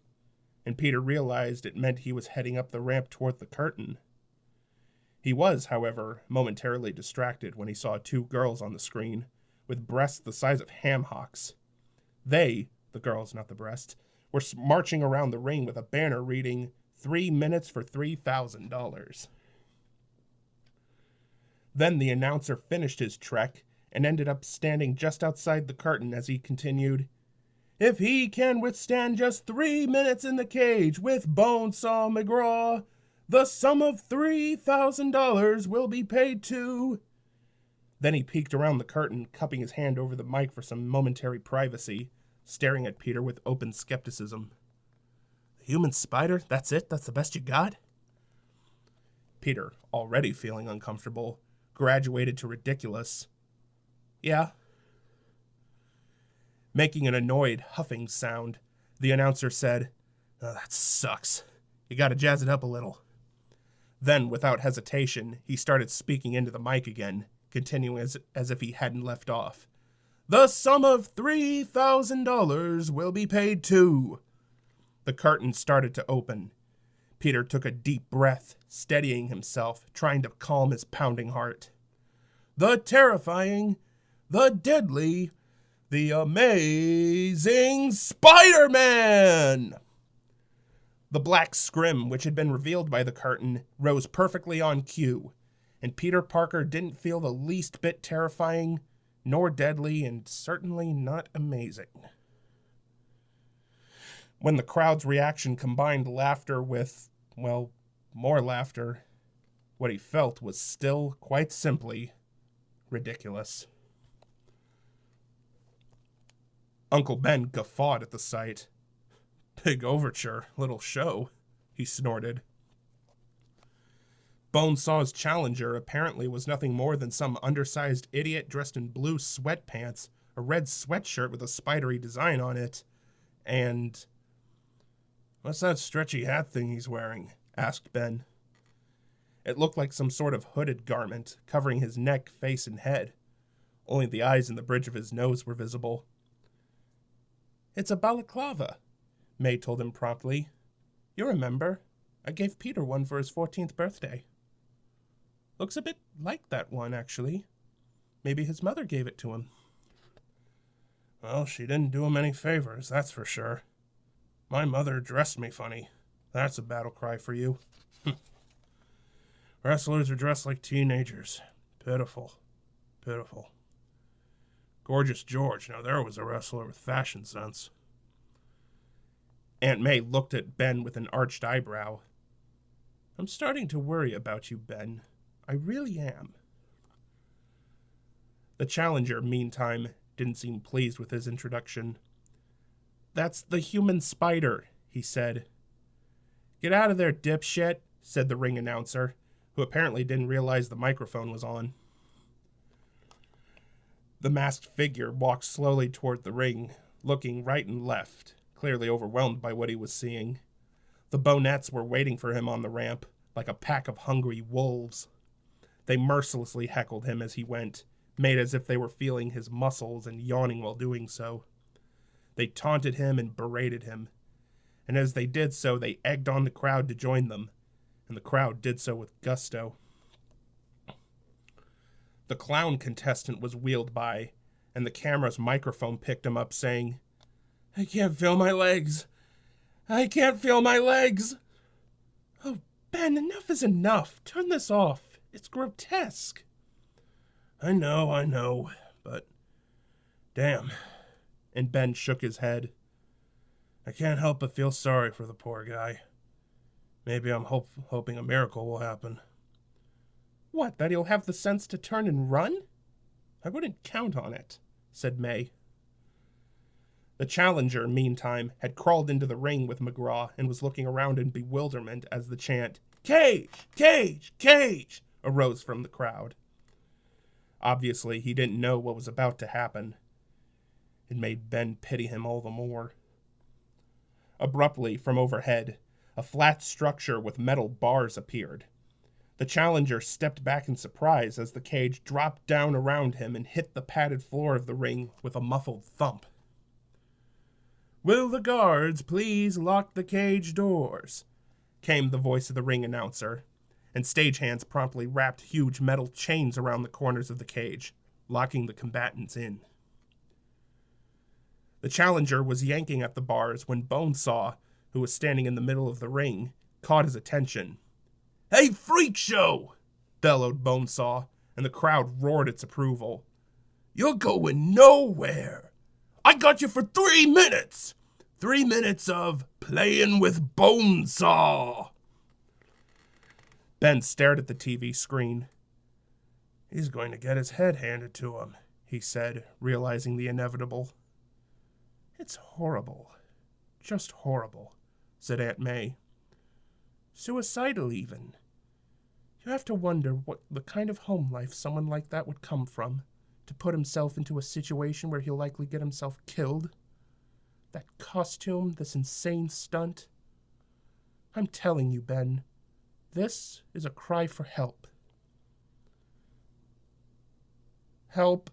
and Peter realized it meant he was heading up the ramp toward the curtain. He was, however, momentarily distracted when he saw two girls on the screen, with breasts the size of ham hocks. They, the girls, not the breasts, were marching around the ring with a banner reading, 3 minutes for $3,000. Then the announcer finished his trek and ended up standing just outside the curtain as he continued, "If he can withstand just 3 minutes in the cage with Bonesaw McGraw, the sum of $3,000 will be paid to..." Then he peeked around the curtain, cupping his hand over the mic for some momentary privacy, staring at Peter with open skepticism. "The human spider? That's it? That's the best you got?" Peter, already feeling uncomfortable, graduated to ridiculous. "Yeah." Making an annoyed, huffing sound, the announcer said, "Oh, that sucks. You gotta jazz it up a little." Then, without hesitation, he started speaking into the mic again, continuing as if he hadn't left off. "The sum of $3,000 will be paid to..." The curtain started to open. Peter took a deep breath, steadying himself, trying to calm his pounding heart. "The terrifying, the deadly, the amazing Spider-Man!" The black scrim, which had been revealed by the curtain, rose perfectly on cue, and Peter Parker didn't feel the least bit terrifying, nor deadly, and certainly not amazing. When the crowd's reaction combined laughter with, well, more laughter, what he felt was still, quite simply, ridiculous. Uncle Ben guffawed at the sight. "Big overture, little show," he snorted. Bonesaw's challenger apparently was nothing more than some undersized idiot dressed in blue sweatpants, a red sweatshirt with a spidery design on it, and... "What's that stretchy hat thing he's wearing?" asked Ben. It looked like some sort of hooded garment, covering his neck, face, and head. Only the eyes and the bridge of his nose were visible. "It's a balaclava," May told him promptly. "You remember, I gave Peter one for his 14th birthday. Looks a bit like that one, actually. Maybe his mother gave it to him." "Well, she didn't do him any favors, that's for sure. My mother dressed me funny. That's a battle cry for you." "Wrestlers are dressed like teenagers. Pitiful. Pitiful. Gorgeous George, now there was a wrestler with fashion sense." Aunt May looked at Ben with an arched eyebrow. "I'm starting to worry about you, Ben. I really am." The challenger, meantime, didn't seem pleased with his introduction. "That's the human spider," he said. "Get out of there, dipshit," said the ring announcer, who apparently didn't realize the microphone was on. The masked figure walked slowly toward the ring, looking right and left, clearly overwhelmed by what he was seeing. The Bonettes were waiting for him on the ramp, like a pack of hungry wolves. They mercilessly heckled him as he went, made as if they were feeling his muscles and yawning while doing so. They taunted him and berated him, and as they did so, they egged on the crowd to join them, and the crowd did so with gusto. The clown contestant was wheeled by, and the camera's microphone picked him up, saying, "I can't feel my legs. I can't feel my legs." "Oh, Ben, enough is enough. Turn this off. It's grotesque." I know, but damn." And Ben shook his head. "I can't help but feel sorry for the poor guy. Maybe I'm hoping a miracle will happen." "What, that he'll have the sense to turn and run?" "I wouldn't count on it," said May. The challenger, meantime, had crawled into the ring with McGraw and was looking around in bewilderment as the chant, "Cage! Cage! Cage!" arose from the crowd. Obviously, he didn't know what was about to happen. It made Ben pity him all the more. Abruptly, from overhead, a flat structure with metal bars appeared. The challenger stepped back in surprise as the cage dropped down around him and hit the padded floor of the ring with a muffled thump. "Will the guards please lock the cage doors?" came the voice of the ring announcer, and stagehands promptly wrapped huge metal chains around the corners of the cage, locking the combatants in. The challenger was yanking at the bars when Bonesaw, who was standing in the middle of the ring, caught his attention. "Hey, freak show!" bellowed Bonesaw, and the crowd roared its approval. "You're going nowhere! I got you for 3 minutes! 3 minutes of playing with Bonesaw!" Ben stared at the TV screen. "He's going to get his head handed to him," he said, realizing the inevitable. "It's horrible. Just horrible," said Aunt May. "Suicidal, even. You have to wonder what the kind of home life someone like that would come from, to put himself into a situation where he'll likely get himself killed. That costume, this insane stunt. I'm telling you, Ben, this is a cry for help." "Help,"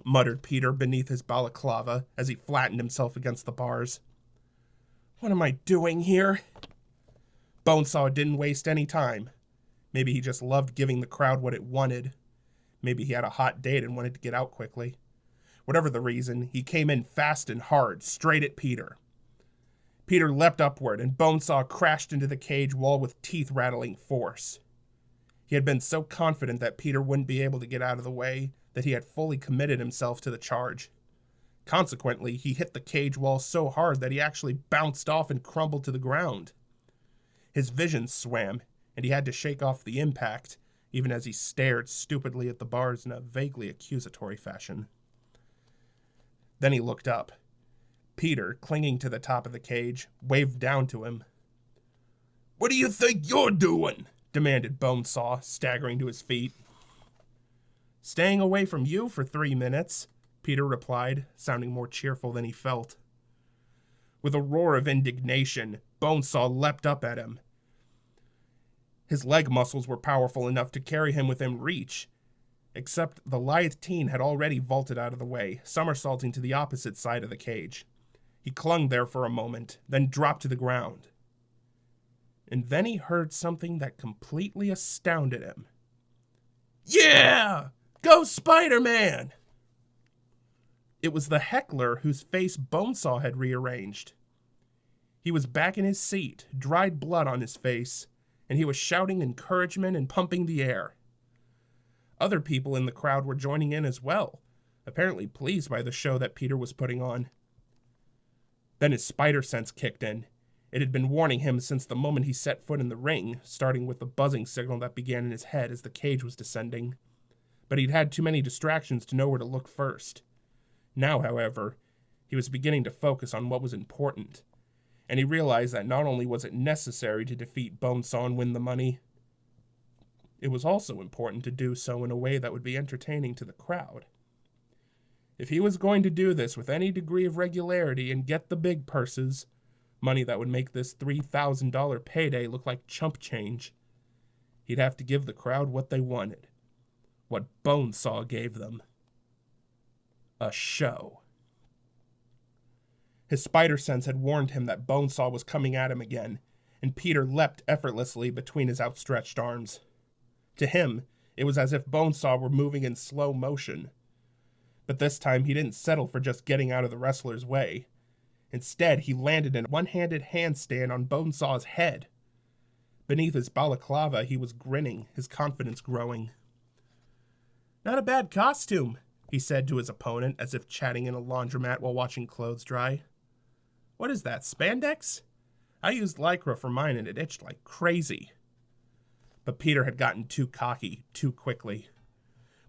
muttered Peter beneath his balaclava as he flattened himself against the bars. "What am I doing here?" Bonesaw didn't waste any time. Maybe he just loved giving the crowd what it wanted. Maybe he had a hot date and wanted to get out quickly. Whatever the reason, he came in fast and hard, straight at Peter. Peter leapt upward, and Bonesaw crashed into the cage wall with teeth-rattling force. He had been so confident that Peter wouldn't be able to get out of the way that he had fully committed himself to the charge. Consequently, he hit the cage wall so hard that he actually bounced off and crumbled to the ground. His vision swam, and he had to shake off the impact, even as he stared stupidly at the bars in a vaguely accusatory fashion. Then he looked up. Peter, clinging to the top of the cage, waved down to him. "What do you think you're doing?" demanded Bonesaw, staggering to his feet. "Staying away from you for 3 minutes," Peter replied, sounding more cheerful than he felt. With a roar of indignation, Bonesaw leapt up at him. His leg muscles were powerful enough to carry him within reach, except the lithe teen had already vaulted out of the way, somersaulting to the opposite side of the cage. He clung there for a moment, then dropped to the ground. And then he heard something that completely astounded him. "Yeah! Go Spider-Man!" It was the heckler whose face Bonesaw had rearranged. He was back in his seat, dried blood on his face, and he was shouting encouragement and pumping the air. Other people in the crowd were joining in as well, apparently pleased by the show that Peter was putting on. Then his spider sense kicked in. It had been warning him since the moment he set foot in the ring, starting with the buzzing signal that began in his head as the cage was descending. But he'd had too many distractions to know where to look first. Now, however, he was beginning to focus on what was important, and he realized that not only was it necessary to defeat Bonesaw and win the money, it was also important to do so in a way that would be entertaining to the crowd. If he was going to do this with any degree of regularity and get the big purses, money that would make this $3,000 payday look like chump change, he'd have to give the crowd what they wanted. What Bonesaw gave them. A show. His spider sense had warned him that Bonesaw was coming at him again, and Peter leapt effortlessly between his outstretched arms. To him, it was as if Bonesaw were moving in slow motion. But this time he didn't settle for just getting out of the wrestler's way. Instead, he landed in a one-handed handstand on Bonesaw's head. Beneath his balaclava, he was grinning, his confidence growing. "Not a bad costume," he said to his opponent, as if chatting in a laundromat while watching clothes dry. "What is that, spandex? I used Lycra for mine and it itched like crazy." But Peter had gotten too cocky, too quickly.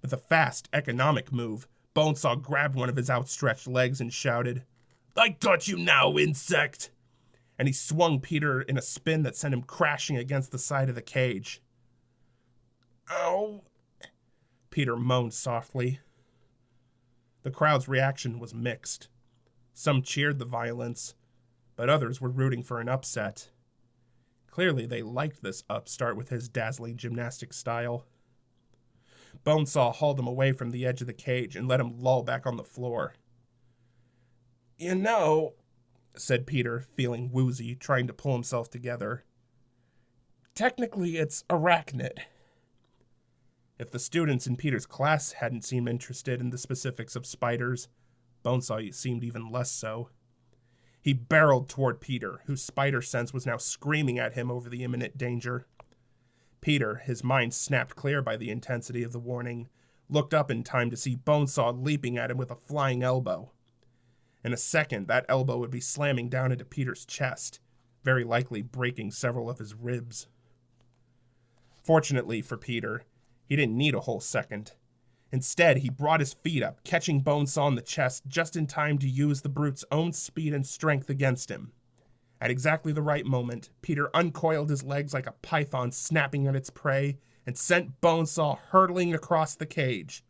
With a fast, economic move, Bonesaw grabbed one of his outstretched legs and shouted, "I got you now, insect!" And he swung Peter in a spin that sent him crashing against the side of the cage. "Ow!" Peter moaned softly. The crowd's reaction was mixed. Some cheered the violence, but others were rooting for an upset. Clearly they liked this upstart with his dazzling gymnastic style. Bonesaw hauled him away from the edge of the cage and let him loll back on the floor. "You know," said Peter, feeling woozy, trying to pull himself together, "technically it's arachnid." If the students in Peter's class hadn't seemed interested in the specifics of spiders, Bonesaw seemed even less so. He barreled toward Peter, whose spider sense was now screaming at him over the imminent danger. Peter, his mind snapped clear by the intensity of the warning, looked up in time to see Bonesaw leaping at him with a flying elbow. In a second, that elbow would be slamming down into Peter's chest, very likely breaking several of his ribs. Fortunately for Peter, he didn't need a whole second. Instead, he brought his feet up, catching Bonesaw in the chest just in time to use the brute's own speed and strength against him. At exactly the right moment, Peter uncoiled his legs like a python snapping at its prey and sent Bonesaw hurtling across the cage,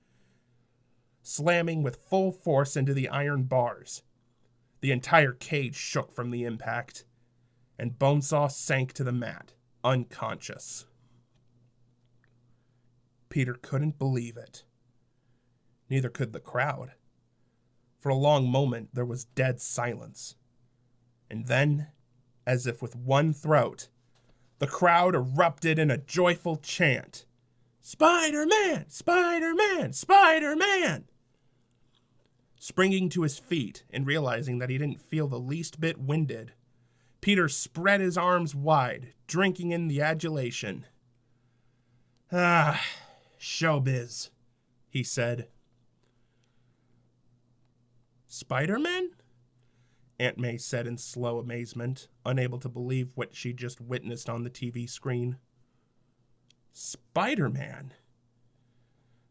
slamming with full force into the iron bars. The entire cage shook from the impact, and Bonesaw sank to the mat, unconscious. Peter couldn't believe it. Neither could the crowd. For a long moment, there was dead silence. And then, as if with one throat, the crowd erupted in a joyful chant. "Spider-Man! Spider-Man! Spider-Man!" Springing to his feet and realizing that he didn't feel the least bit winded, Peter spread his arms wide, drinking in the adulation. "Ah, showbiz," he said. "Spider-Man?" Aunt May said in slow amazement, unable to believe what she just witnessed on the TV screen. "Spider-Man?"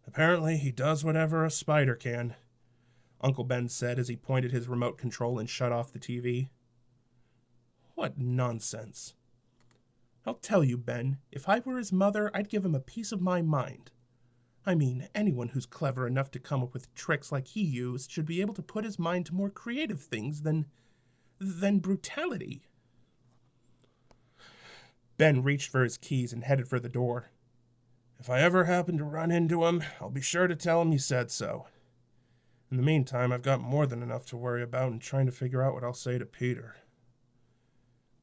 "Apparently he does whatever a spider can," Uncle Ben said as he pointed his remote control and shut off the TV. "What nonsense." "I'll tell you, Ben, if I were his mother, I'd give him a piece of my mind. I mean, anyone who's clever enough to come up with tricks like he used should be able to put his mind to more creative things than brutality." Ben reached for his keys and headed for the door. "If I ever happen to run into him, I'll be sure to tell him you said so. In the meantime, I've got more than enough to worry about in trying to figure out what I'll say to Peter."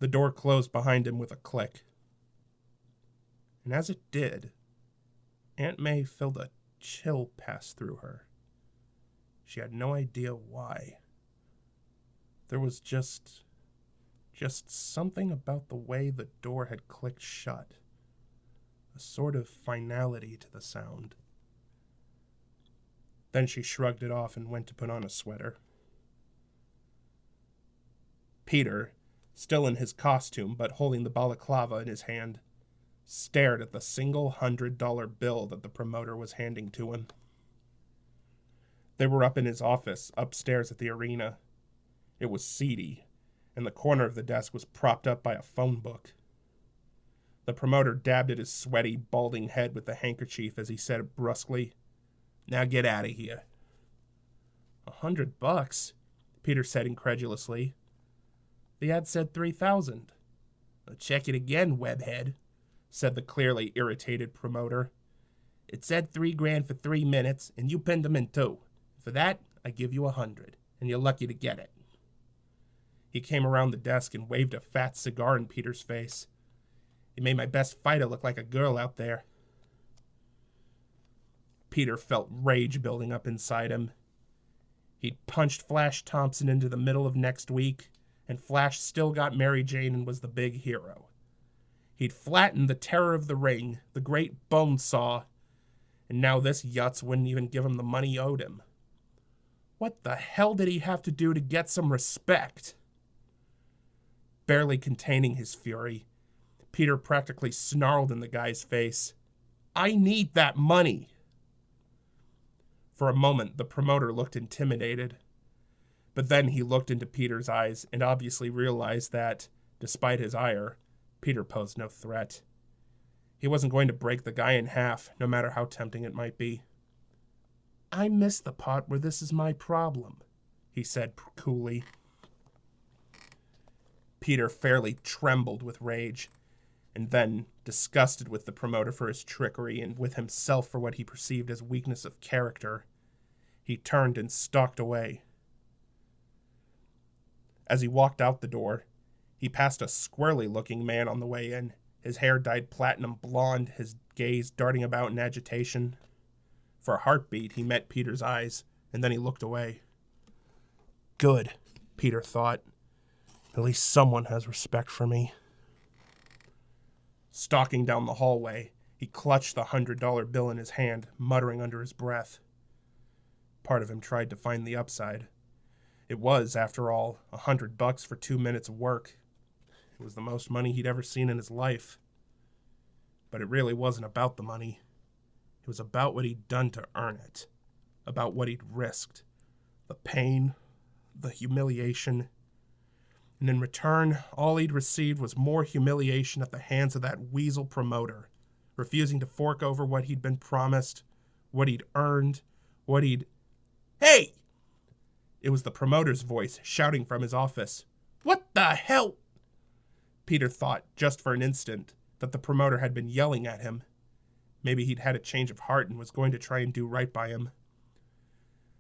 The door closed behind him with a click. And as it did, Aunt May felt a chill pass through her. She had no idea why. There was just something about the way the door had clicked shut. A sort of finality to the sound. Then she shrugged it off and went to put on a sweater. Peter, still in his costume but holding the balaclava in his hand, stared at the single $100 bill that the promoter was handing to him. They were up in his office, upstairs at the arena. It was seedy, and the corner of the desk was propped up by a phone book. The promoter dabbed at his sweaty, balding head with the handkerchief as he said brusquely, "Now get out of here." $100? Peter said incredulously. The ad said 3,000. "Check it again, webhead," said the clearly irritated promoter. "It said $3,000 for 3 minutes, and you pinned them in 2. For that, I give you 100, and you're lucky to get it." He came around the desk and waved a fat cigar in Peter's face. "He made my best fighter look like a girl out there." Peter felt rage building up inside him. He'd punched Flash Thompson into the middle of next week, and Flash still got Mary Jane and was the big hero. He'd flattened the Terror of the Ring, the Great Bone Saw, and now this yutz wouldn't even give him the money he owed him. What the hell did he have to do to get some respect? Barely containing his fury, Peter practically snarled in the guy's face, "I need that money!" For a moment, the promoter looked intimidated. But then he looked into Peter's eyes and obviously realized that, despite his ire, Peter posed no threat. He wasn't going to break the guy in half, no matter how tempting it might be. "I missed the part where this is my problem," he said coolly. Peter fairly trembled with rage, and then, disgusted with the promoter for his trickery and with himself for what he perceived as weakness of character, he turned and stalked away. As he walked out the door, he passed a squirrely-looking man on the way in, his hair dyed platinum blonde, his gaze darting about in agitation. For a heartbeat, he met Peter's eyes, and then he looked away. Good, Peter thought. At least someone has respect for me. Stalking down the hallway, he clutched the $100 bill in his hand, muttering under his breath. Part of him tried to find the upside. It was, after all, $100 for 2 minutes of work. It was the most money he'd ever seen in his life. But it really wasn't about the money. It was about what he'd done to earn it. About what he'd risked. The pain, the humiliation. And in return, all he'd received was more humiliation at the hands of that weasel promoter, refusing to fork over what he'd been promised, what he'd earned, what he'd... Hey! It was the promoter's voice, shouting from his office. What the hell? Peter thought, just for an instant, that the promoter had been yelling at him. Maybe he'd had a change of heart and was going to try and do right by him.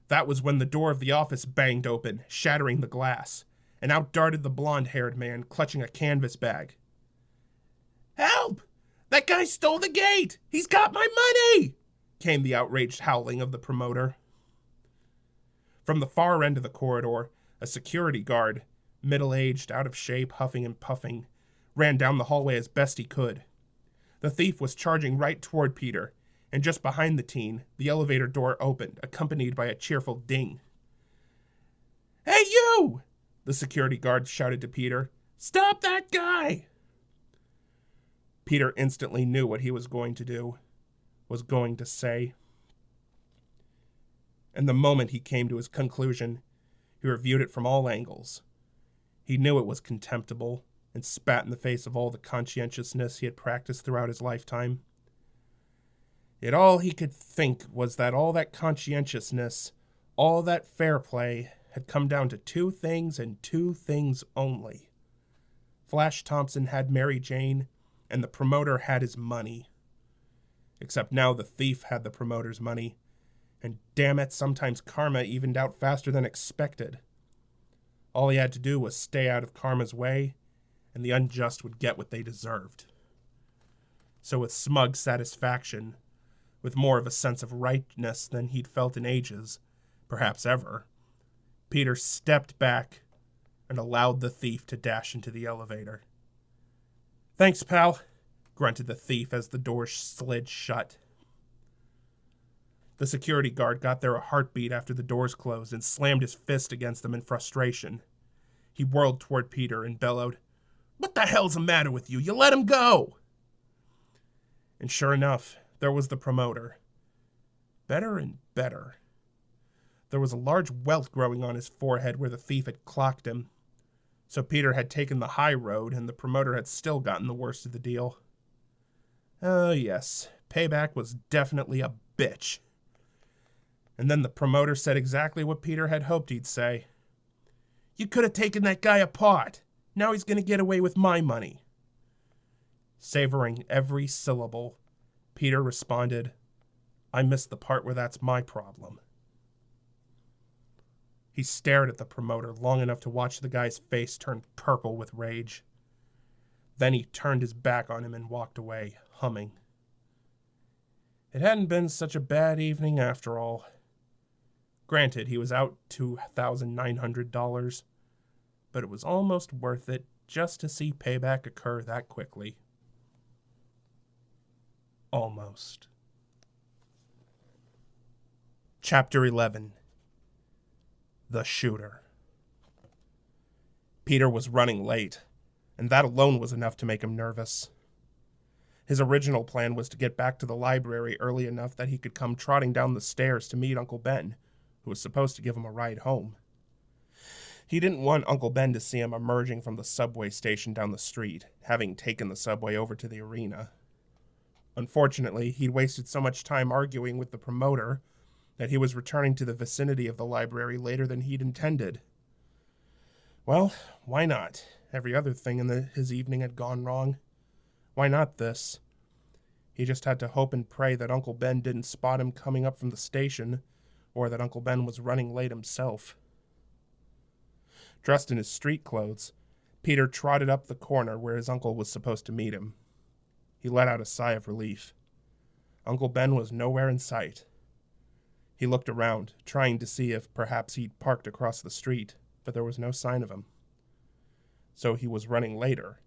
That was when the door of the office banged open, shattering the glass, and out darted the blonde-haired man, clutching a canvas bag. Help! That guy stole the gate! He's got my money! Came the outraged howling of the promoter. From the far end of the corridor, a security guard, middle-aged, out of shape, huffing and puffing, ran down the hallway as best he could. The thief was charging right toward Peter, and just behind the teen, the elevator door opened, accompanied by a cheerful ding. Hey, you! The security guard shouted to Peter. Stop that guy! Peter instantly knew what he was going to do, was going to say. And the moment he came to his conclusion, he reviewed it from all angles. He knew it was contemptible, and spat in the face of all the conscientiousness he had practiced throughout his lifetime. Yet all he could think was that all that conscientiousness, all that fair play, had come down to two things and two things only. Flash Thompson had Mary Jane, and the promoter had his money. Except now the thief had the promoter's money, and damn it, sometimes karma evened out faster than expected. All he had to do was stay out of karma's way, and the unjust would get what they deserved. So with smug satisfaction, with more of a sense of rightness than he'd felt in ages, perhaps ever, Peter stepped back and allowed the thief to dash into the elevator. Thanks, pal, grunted the thief as the door slid shut. The security guard got there a heartbeat after the doors closed and slammed his fist against them in frustration. He whirled toward Peter and bellowed, What the hell's the matter with you? You let him go! And sure enough, there was the promoter. Better and better. There was a large welt growing on his forehead where the thief had clocked him. So Peter had taken the high road, and the promoter had still gotten the worst of the deal. Oh yes, payback was definitely a bitch. And then the promoter said exactly what Peter had hoped he'd say. You could have taken that guy apart. Now he's going to get away with my money. Savoring every syllable, Peter responded, I missed the part where that's my problem. He stared at the promoter long enough to watch the guy's face turn purple with rage. Then he turned his back on him and walked away, humming. It hadn't been such a bad evening after all. Granted, he was out $2,900, but it was almost worth it just to see payback occur that quickly. Almost. Chapter 11. The Shooter. Peter was running late, and that alone was enough to make him nervous. His original plan was to get back to the library early enough that he could come trotting down the stairs to meet Uncle Ben, who was supposed to give him a ride home. He didn't want Uncle Ben to see him emerging from the subway station down the street, having taken the subway over to the arena. Unfortunately, he'd wasted so much time arguing with the promoter that he was returning to the vicinity of the library later than he'd intended. Well, why not? Every other thing in his evening had gone wrong. Why not this? He just had to hope and pray that Uncle Ben didn't spot him coming up from the station, or that Uncle Ben was running late himself. Dressed in his street clothes, Peter trotted up the corner where his uncle was supposed to meet him. He let out a sigh of relief. Uncle Ben was nowhere in sight. He looked around, trying to see if perhaps he'd parked across the street, but there was no sign of him. So he was running later.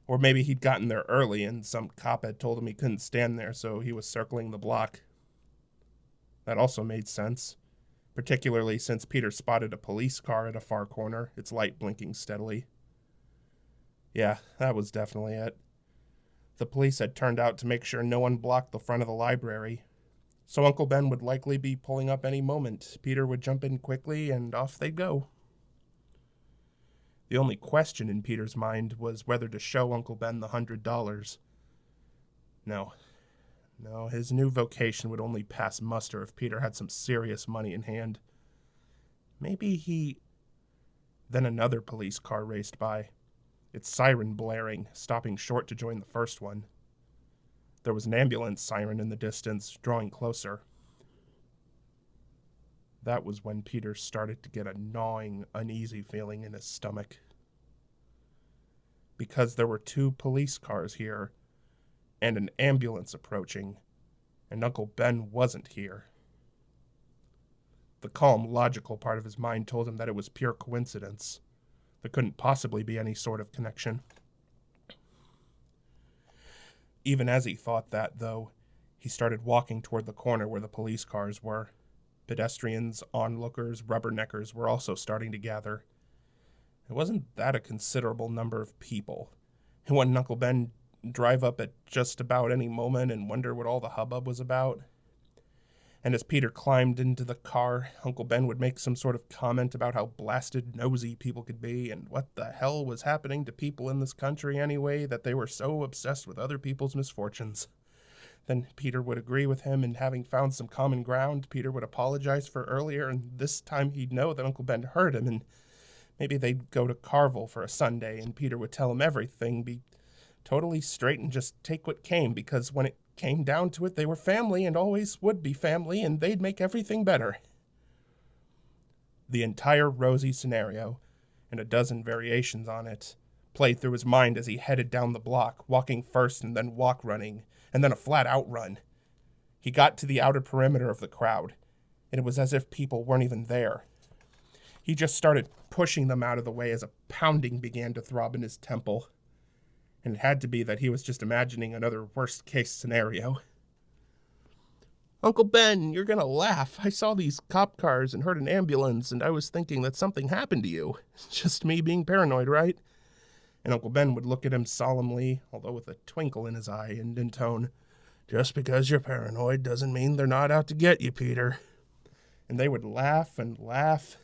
Or maybe he'd gotten there early and some cop had told him he couldn't stand there, so he was circling the block. That also made sense, particularly since Peter spotted a police car at a far corner, its light blinking steadily. Yeah, that was definitely it. The police had turned out to make sure no one blocked the front of the library, so Uncle Ben would likely be pulling up any moment. Peter would jump in quickly, and off they'd go. The only question in Peter's mind was whether to show Uncle Ben the $100. No, his new vocation would only pass muster if Peter had some serious money in hand. Then another police car raced by, its siren blaring, stopping short to join the first one. There was an ambulance siren in the distance, drawing closer. That was when Peter started to get a gnawing, uneasy feeling in his stomach. Because there were 2 police cars here, and an ambulance approaching, and Uncle Ben wasn't here. The calm, logical part of his mind told him that it was pure coincidence. There couldn't possibly be any sort of connection. Even as he thought that, though, he started walking toward the corner where the police cars were. Pedestrians, onlookers, rubberneckers were also starting to gather. It wasn't that a considerable number of people. And wouldn't Uncle Ben drive up at just about any moment and wonder what all the hubbub was about? And as Peter climbed into the car, Uncle Ben would make some sort of comment about how blasted nosy people could be and what the hell was happening to people in this country anyway that they were so obsessed with other people's misfortunes. Then Peter would agree with him, and having found some common ground, Peter would apologize for earlier, and this time he'd know that Uncle Ben heard him, and maybe they'd go to Carvel for a Sunday, and Peter would tell him everything, be totally straight and just take what came, because when it came down to it, they were family and always would be family, and they'd make everything better. The entire rosy scenario, and a dozen variations on it, played through his mind as he headed down the block, walking first and then walk running, and then a flat out run. He got to the outer perimeter of the crowd, and it was as if people weren't even there. He just started pushing them out of the way as a pounding began to throb in his temple. And it had to be that he was just imagining another worst-case scenario. Uncle Ben, you're gonna laugh. I saw these cop cars and heard an ambulance, and I was thinking that something happened to you. It's just me being paranoid, right? And Uncle Ben would look at him solemnly, although with a twinkle in his eye, and intone, "Just because you're paranoid doesn't mean they're not out to get you, Peter." And they would laugh and laugh.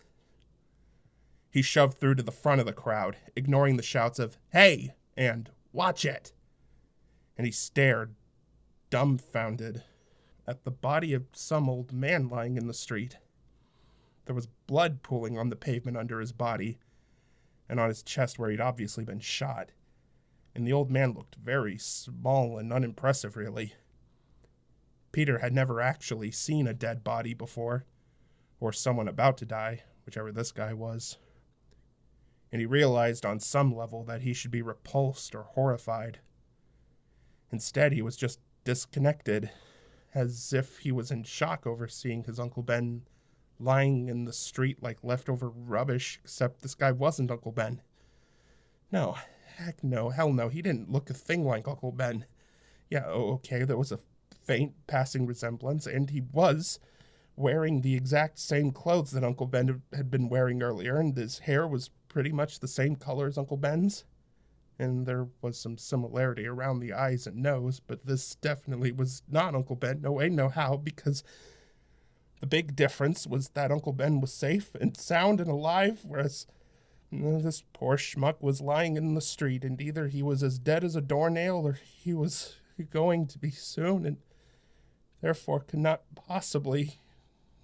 He shoved through to the front of the crowd, ignoring the shouts of, "Hey!" and "Watch it!" And he stared, dumbfounded, at the body of some old man lying in the street. There was blood pooling on the pavement under his body, and on his chest where he'd obviously been shot. And the old man looked very small and unimpressive, really. Peter had never actually seen a dead body before, or someone about to die, whichever this guy was. And he realized on some level that he should be repulsed or horrified. Instead, he was just disconnected, as if he was in shock over seeing his Uncle Ben lying in the street like leftover rubbish, except this guy wasn't Uncle Ben. No, heck no, hell no, he didn't look a thing like Uncle Ben. Yeah, okay, there was a faint passing resemblance, and he was wearing the exact same clothes that Uncle Ben had been wearing earlier, and his hair was pretty much the same color as Uncle Ben's. And there was some similarity around the eyes and nose, but this definitely was not Uncle Ben, no way, no how, because the big difference was that Uncle Ben was safe and sound and alive, whereas this poor schmuck was lying in the street, and either he was as dead as a doornail or he was going to be soon, and therefore could not possibly,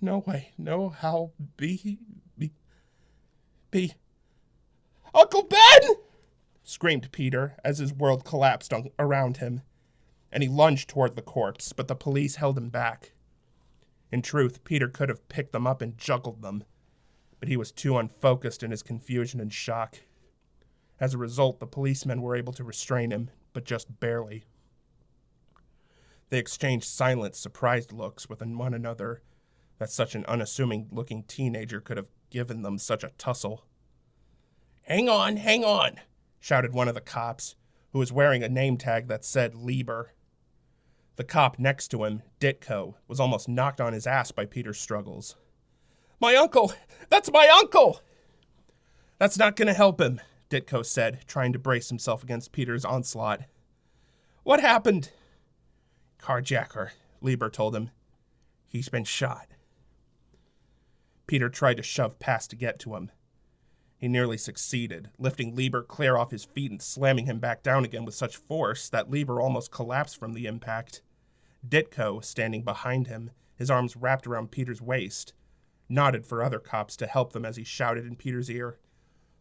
no way, no how, be Uncle Ben! Screamed Peter as his world collapsed around him, and he lunged toward the corpse, but the police held him back. In truth, Peter could have picked them up and juggled them, but he was too unfocused in his confusion and shock. As a result, the policemen were able to restrain him, but just barely. They exchanged silent, surprised looks with one another that such an unassuming-looking teenager could have given them such a tussle. Hang on, shouted one of the cops, who was wearing a name tag that said Lieber. The cop next to him, Ditko, was almost knocked on his ass by Peter's struggles. My uncle! That's my uncle! That's not going to help him, Ditko said, trying to brace himself against Peter's onslaught. What happened? Carjacker, Lieber told him. He's been shot. Peter tried to shove past to get to him. He nearly succeeded, lifting Lieber clear off his feet and slamming him back down again with such force that Lieber almost collapsed from the impact. Ditko, standing behind him, his arms wrapped around Peter's waist, nodded for other cops to help them as he shouted in Peter's ear,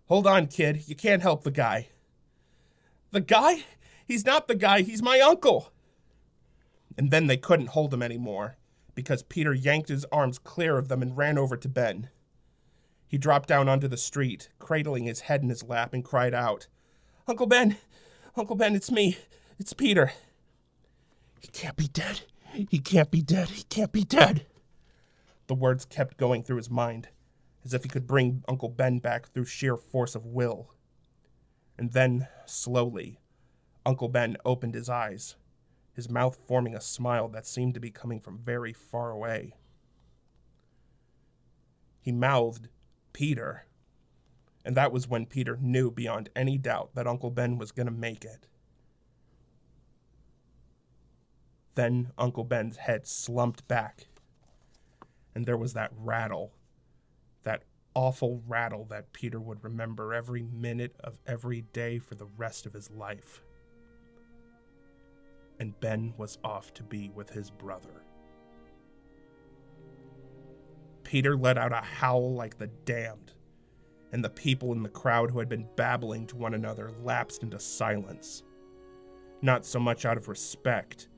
Hold on, kid, you can't help the guy. The guy? He's not the guy, he's my uncle! And then they couldn't hold him anymore, because Peter yanked his arms clear of them and ran over to Ben. He dropped down onto the street, cradling his head in his lap, and cried out, Uncle Ben, it's me, it's Peter. He can't be dead, he can't be dead, he can't be dead. The words kept going through his mind, as if he could bring Uncle Ben back through sheer force of will. And then, slowly, Uncle Ben opened his eyes, his mouth forming a smile that seemed to be coming from very far away. He mouthed, Peter, and that was when Peter knew beyond any doubt that Uncle Ben was going to make it. Then Uncle Ben's head slumped back, and there was that rattle, that awful rattle that Peter would remember every minute of every day for the rest of his life. And Ben was off to be with his brother. Peter let out a howl like the damned, and the people in the crowd who had been babbling to one another lapsed into silence. Not so much out of respect,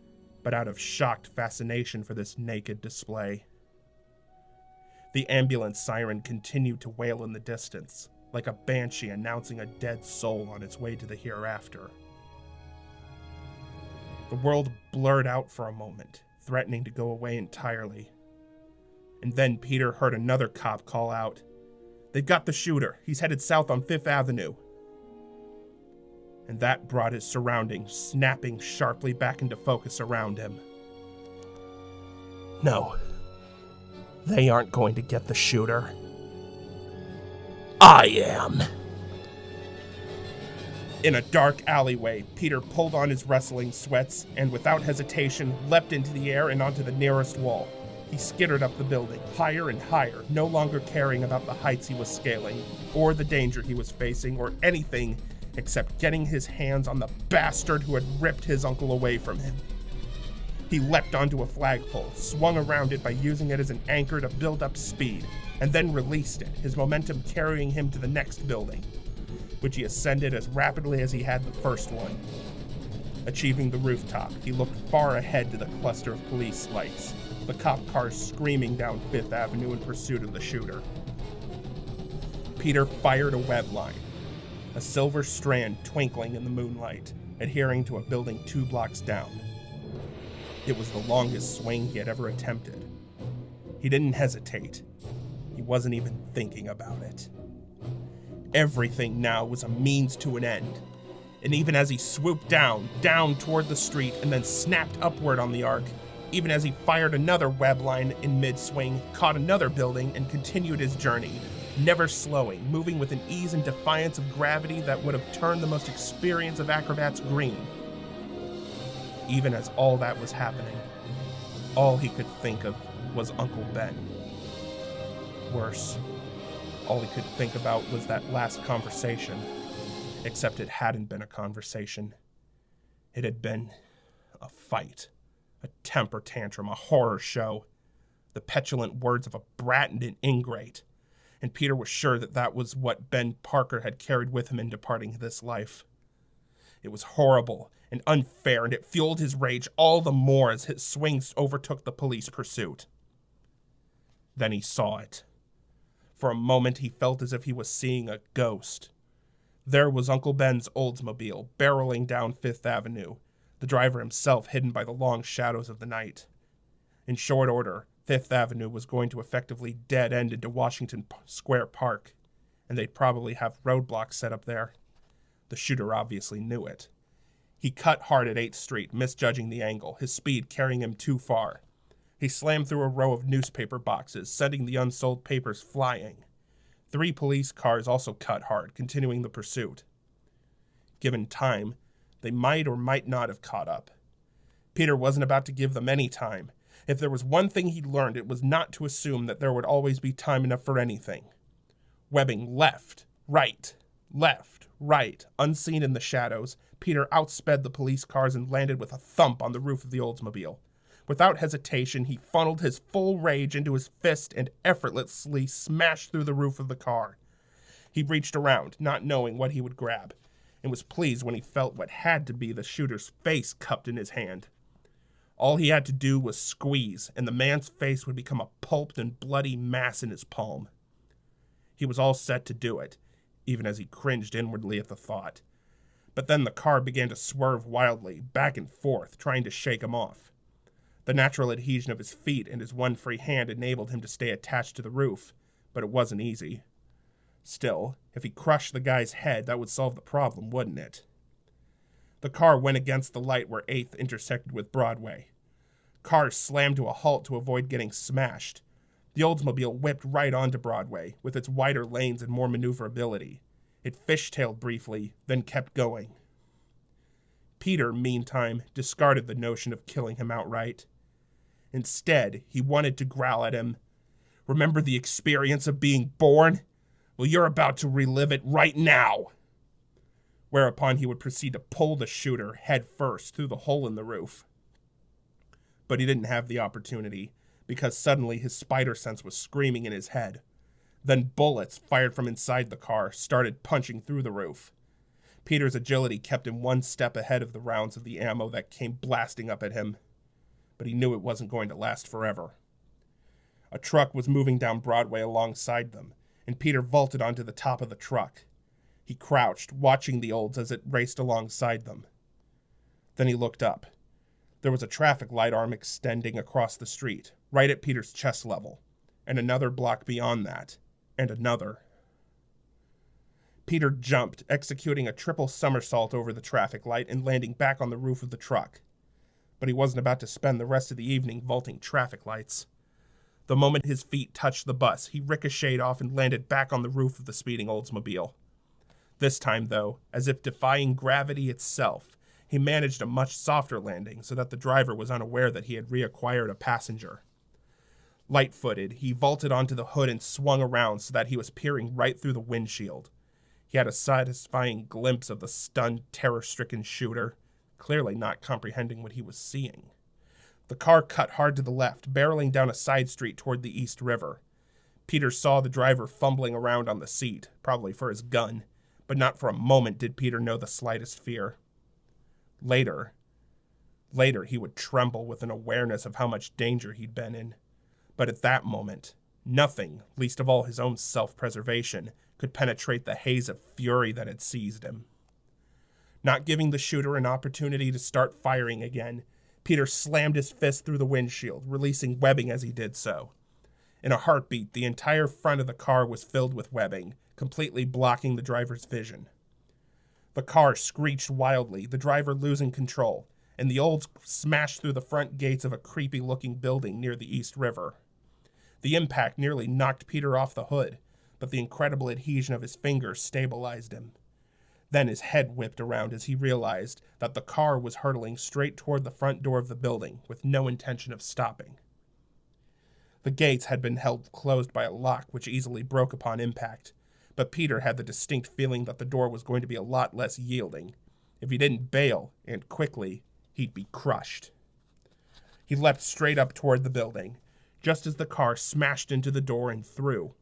but out of shocked fascination for this naked display. The ambulance siren continued to wail in the distance, like a banshee announcing a dead soul on its way to the hereafter. The world blurred out for a moment, threatening to go away entirely. And then Peter heard another cop call out, They've got the shooter. He's headed south on 5th Avenue. And that brought his surroundings snapping sharply back into focus around him. No, they aren't going to get the shooter. I am. In a dark alleyway, Peter pulled on his wrestling sweats and without hesitation leapt into the air and onto the nearest wall. He skittered up the building, higher and higher, no longer caring about the heights he was scaling, or the danger he was facing, or anything except getting his hands on the bastard who had ripped his uncle away from him. He leapt onto a flagpole, swung around it by using it as an anchor to build up speed, and then released it, his momentum carrying him to the next building, which he ascended as rapidly as he had the first one. Achieving the rooftop, he looked far ahead to the cluster of police lights, the cop cars screaming down 5th Avenue in pursuit of the shooter. Peter fired a web line, a silver strand twinkling in the moonlight, adhering to a building 2 blocks down. It was the longest swing he had ever attempted. He didn't hesitate. He wasn't even thinking about it. Everything now was a means to an end. And even as he swooped down toward the street, and then snapped upward on the arc, even as he fired another web line in mid-swing, caught another building, and continued his journey, never slowing, moving with an ease and defiance of gravity that would have turned the most experienced of acrobats green. Even as all that was happening, all he could think of was Uncle Ben. Worse, all he could think about was that last conversation, except it hadn't been a conversation. It had been a fight, a temper tantrum, a horror show, the petulant words of a brat and an ingrate, and Peter was sure that that was what Ben Parker had carried with him in departing this life. It was horrible and unfair, and it fueled his rage all the more as his swings overtook the police pursuit. Then he saw it. For a moment he felt as if he was seeing a ghost. There was Uncle Ben's Oldsmobile, barreling down Fifth Avenue, the driver himself hidden by the long shadows of the night. In short order, Fifth Avenue was going to effectively dead-end into Washington Square Park, and they'd probably have roadblocks set up there. The shooter obviously knew it. He cut hard at 8th Street, misjudging the angle, his speed carrying him too far. He slammed through a row of newspaper boxes, sending the unsold papers flying. 3 police cars also cut hard, continuing the pursuit. Given time, they might or might not have caught up. Peter wasn't about to give them any time. If there was one thing he'd learned, it was not to assume that there would always be time enough for anything. Webbing left, right, unseen in the shadows, Peter outsped the police cars and landed with a thump on the roof of the Oldsmobile. Without hesitation, he funneled his full rage into his fist and effortlessly smashed through the roof of the car. He reached around, not knowing what he would grab, and was pleased when he felt what had to be the shooter's face cupped in his hand. All he had to do was squeeze, and the man's face would become a pulped and bloody mass in his palm. He was all set to do it, even as he cringed inwardly at the thought. But then the car began to swerve wildly, back and forth, trying to shake him off. The natural adhesion of his feet and his one free hand enabled him to stay attached to the roof, but it wasn't easy. Still, if he crushed the guy's head, that would solve the problem, wouldn't it? The car went against the light where 8th intersected with Broadway. Cars slammed to a halt to avoid getting smashed. The Oldsmobile whipped right onto Broadway, with its wider lanes and more maneuverability. It fishtailed briefly, then kept going. Peter, meantime, discarded the notion of killing him outright. Instead, he wanted to growl at him, "Remember the experience of being born? Well, you're about to relive it right now." Whereupon he would proceed to pull the shooter head first through the hole in the roof. But he didn't have the opportunity, because suddenly his spider sense was screaming in his head. Then bullets, fired from inside the car, started punching through the roof. Peter's agility kept him one step ahead of the rounds of the ammo that came blasting up at him. But he knew it wasn't going to last forever. A truck was moving down Broadway alongside them, and Peter vaulted onto the top of the truck. He crouched, watching the Olds as it raced alongside them. Then he looked up. There was a traffic light arm extending across the street, right at Peter's chest level, and another block beyond that, and another. Peter jumped, executing a triple somersault over the traffic light and landing back on the roof of the truck. But he wasn't about to spend the rest of the evening vaulting traffic lights. The moment his feet touched the bus, he ricocheted off and landed back on the roof of the speeding Oldsmobile. This time, though, as if defying gravity itself, he managed a much softer landing so that the driver was unaware that he had reacquired a passenger. Light-footed, he vaulted onto the hood and swung around so that he was peering right through the windshield. He had a satisfying glimpse of the stunned, terror-stricken shooter, clearly not comprehending what he was seeing. The car cut hard to the left, barreling down a side street toward the East River. Peter saw the driver fumbling around on the seat, probably for his gun, but not for a moment did Peter know the slightest fear. Later, he would tremble with an awareness of how much danger he'd been in. But at that moment, nothing, least of all his own self-preservation, could penetrate the haze of fury that had seized him. Not giving the shooter an opportunity to start firing again, Peter slammed his fist through the windshield, releasing webbing as he did so. In a heartbeat, the entire front of the car was filled with webbing, completely blocking the driver's vision. The car screeched wildly, the driver losing control, and the Olds smashed through the front gates of a creepy-looking building near the East River. The impact nearly knocked Peter off the hood, but the incredible adhesion of his fingers stabilized him. Then his head whipped around as he realized that the car was hurtling straight toward the front door of the building with no intention of stopping. The gates had been held closed by a lock which easily broke upon impact, but Peter had the distinct feeling that the door was going to be a lot less yielding. If he didn't bail, and quickly, he'd be crushed. He leapt straight up toward the building, just as the car smashed into the door and through.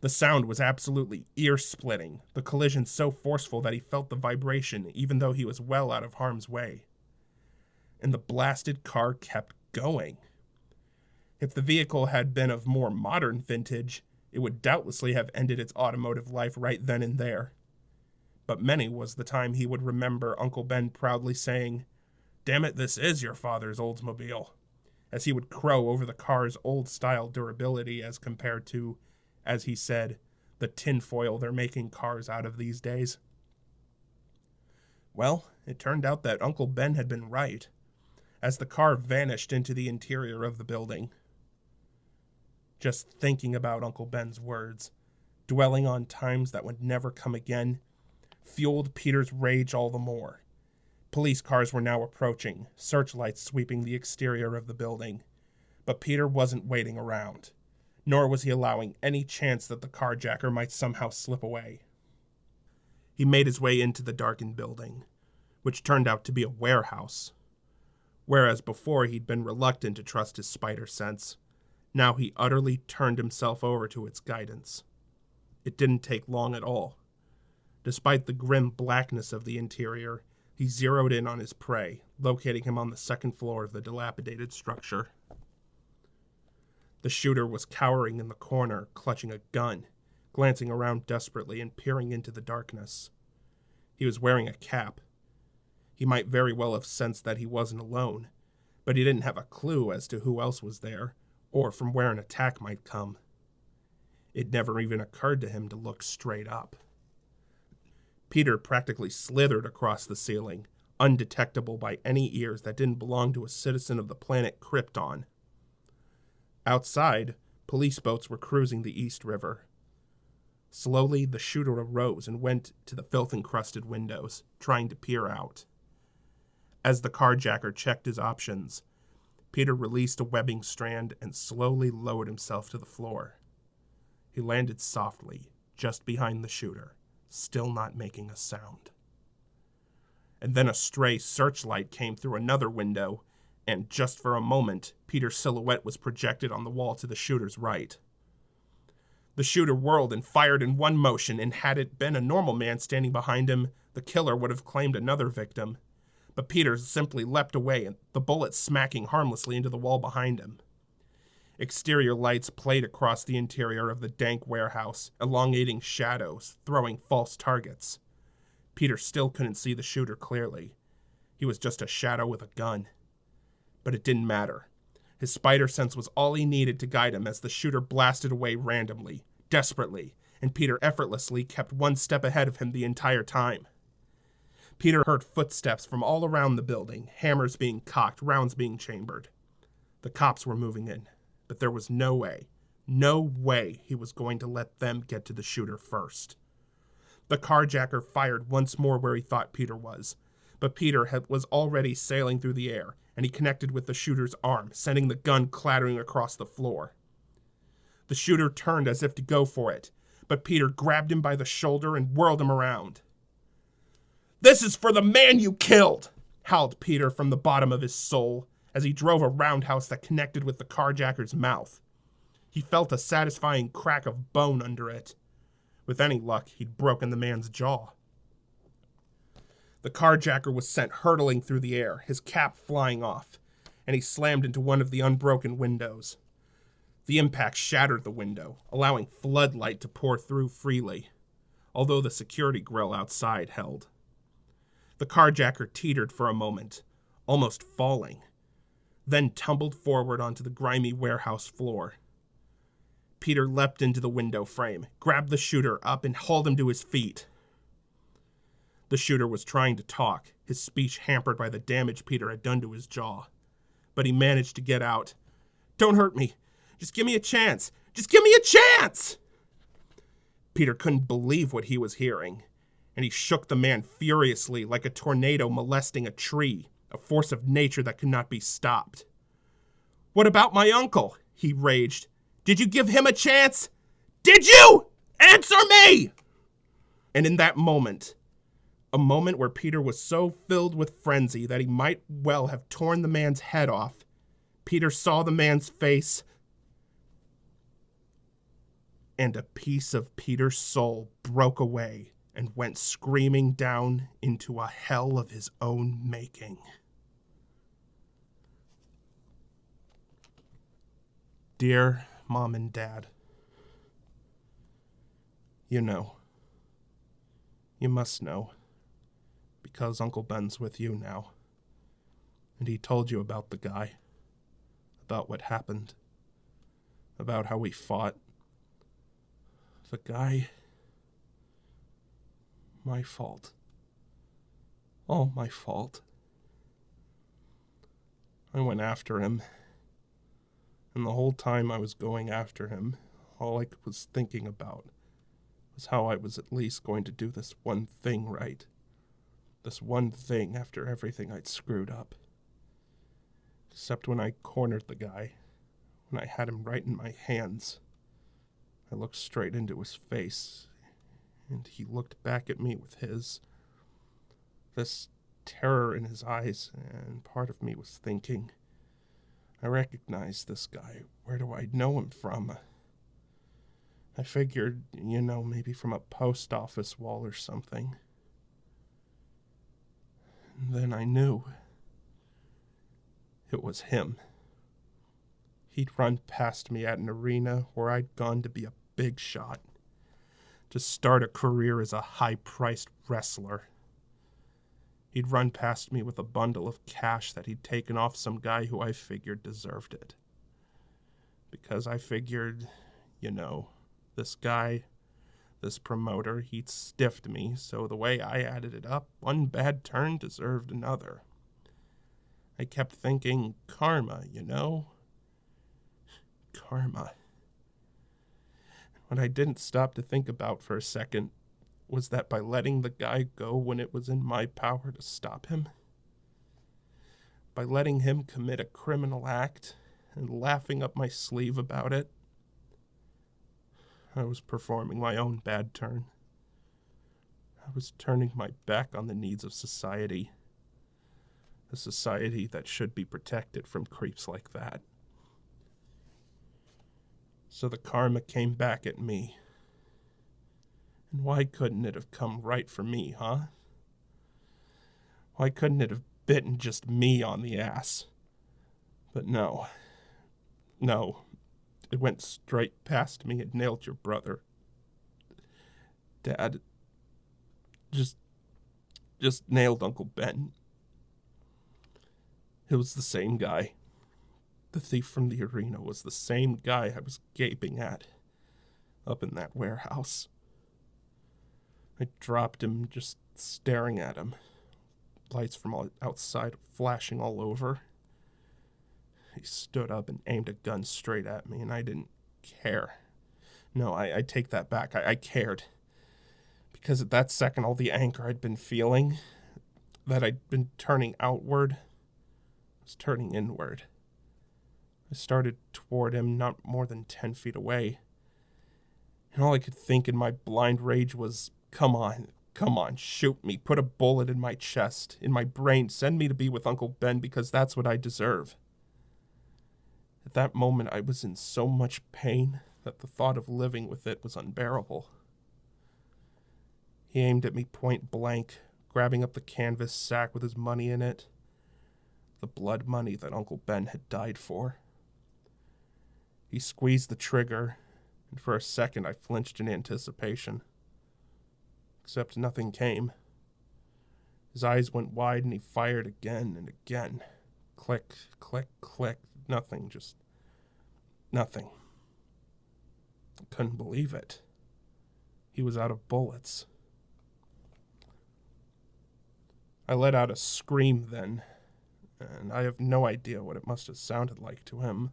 The sound was absolutely ear-splitting, the collision so forceful that he felt the vibration even though he was well out of harm's way. And the blasted car kept going. If the vehicle had been of more modern vintage, it would doubtlessly have ended its automotive life right then and there. But many was the time he would remember Uncle Ben proudly saying, "Damn it, this is your father's Oldsmobile," as he would crow over the car's old-style durability as compared to, as he said, the tinfoil they're making cars out of these days. Well, it turned out that Uncle Ben had been right, as the car vanished into the interior of the building. Just thinking about Uncle Ben's words, dwelling on times that would never come again, fueled Peter's rage all the more. Police cars were now approaching, searchlights sweeping the exterior of the building. But Peter wasn't waiting around, nor was he allowing any chance that the carjacker might somehow slip away. He made his way into the darkened building, which turned out to be a warehouse. Whereas before he'd been reluctant to trust his spider sense, now he utterly turned himself over to its guidance. It didn't take long at all. Despite the grim blackness of the interior, he zeroed in on his prey, locating him on the second floor of the dilapidated structure. The shooter was cowering in the corner, clutching a gun, glancing around desperately and peering into the darkness. He was wearing a cap. He might very well have sensed that he wasn't alone, but he didn't have a clue as to who else was there, or from where an attack might come. It never even occurred to him to look straight up. Peter practically slithered across the ceiling, undetectable by any ears that didn't belong to a citizen of the planet Krypton. Outside, police boats were cruising the East River. Slowly, the shooter arose and went to the filth-encrusted windows, trying to peer out. As the carjacker checked his options, Peter released a webbing strand and slowly lowered himself to the floor. He landed softly, just behind the shooter, still not making a sound. And then a stray searchlight came through another window, and just for a moment, Peter's silhouette was projected on the wall to the shooter's right. The shooter whirled and fired in one motion, and had it been a normal man standing behind him, the killer would have claimed another victim. But Peter simply leapt away, and the bullet smacking harmlessly into the wall behind him. Exterior lights played across the interior of the dank warehouse, elongating shadows, throwing false targets. Peter still couldn't see the shooter clearly. He was just a shadow with a gun. But it didn't matter. His spider sense was all he needed to guide him as the shooter blasted away randomly, desperately, and Peter effortlessly kept one step ahead of him the entire time. Peter heard footsteps from all around the building, hammers being cocked, rounds being chambered. The cops were moving in, but there was no way he was going to let them get to the shooter first. The carjacker fired once more where he thought Peter was, but Peter was already sailing through the air, and he connected with the shooter's arm, sending the gun clattering across the floor. The shooter turned as if to go for it, but Peter grabbed him by the shoulder and whirled him around. "This is for the man you killed!" howled Peter from the bottom of his soul as he drove a roundhouse that connected with the carjacker's mouth. He felt a satisfying crack of bone under it. With any luck, he'd broken the man's jaw. The carjacker was sent hurtling through the air, his cap flying off, and he slammed into one of the unbroken windows. The impact shattered the window, allowing floodlight to pour through freely. although the security grill outside held. The carjacker teetered for a moment, almost falling, then tumbled forward onto the grimy warehouse floor. Peter leapt into the window frame, grabbed the shooter up, and hauled him to his feet. The shooter was trying to talk, his speech hampered by the damage Peter had done to his jaw. But he managed to get out. "Don't hurt me. Just give me a chance. Just give me a chance!" Peter couldn't believe what he was hearing, and he shook the man furiously like a tornado molesting a tree, a force of nature that could not be stopped. "What about my uncle?" he raged. "Did you give him a chance? Did you? Answer me!" And in that moment, a moment where Peter was so filled with frenzy that he might well have torn the man's head off, Peter saw the man's face, and a piece of Peter's soul broke away and went screaming down into a hell of his own making. Dear Mom and Dad, you know. You must know. Because Uncle Ben's with you now. And he told you about the guy. About what happened. About how we fought. The guy... My fault. All my fault. I went after him. And the whole time I was going after him, all I was thinking about was how I was at least going to do this one thing right. This one thing after everything I'd screwed up. Except when I cornered the guy, when I had him right in my hands. I looked straight into his face, and he looked back at me with this terror in his eyes, and part of me was thinking, I recognize this guy. Where do I know him from? I figured, maybe from a post office wall or something. And then I knew. It was him. He'd run past me at an arena where I'd gone to be a big shot, to start a career as a high-priced wrestler. He'd run past me with a bundle of cash that he'd taken off some guy who I figured deserved it. Because I figured, this guy, this promoter, he'd stiffed me, so the way I added it up, one bad turn deserved another. I kept thinking, karma, Karma. What I didn't stop to think about for a second was that by letting the guy go when it was in my power to stop him, by letting him commit a criminal act and laughing up my sleeve about it, I was performing my own bad turn. I was turning my back on the needs of society, a society that should be protected from creeps like that. So the karma came back at me. And why couldn't it have come right for me, huh? Why couldn't it have bitten just me on the ass? But no, it went straight past me and nailed your brother. Dad, just nailed Uncle Ben. It was the same guy. The thief from the arena was the same guy I was gaping at up in that warehouse. I dropped him, just staring at him. Lights from outside flashing all over. He stood up and aimed a gun straight at me, and I didn't care. No, I take that back. I cared. Because at that second, all the anger I'd been feeling, that I'd been turning outward, was turning inward. I started toward him, not more than 10 feet away. And all I could think in my blind rage was, come on, shoot me, put a bullet in my chest, in my brain, send me to be with Uncle Ben because that's what I deserve. At that moment, I was in so much pain that the thought of living with it was unbearable. He aimed at me point blank, grabbing up the canvas sack with his money in it, the blood money that Uncle Ben had died for. He squeezed the trigger, and for a second I flinched in anticipation. except nothing came. His eyes went wide and he fired again and again. Click, click, click. Nothing, just nothing. I couldn't believe it. He was out of bullets. I let out a scream then, and I have no idea what it must have sounded like to him.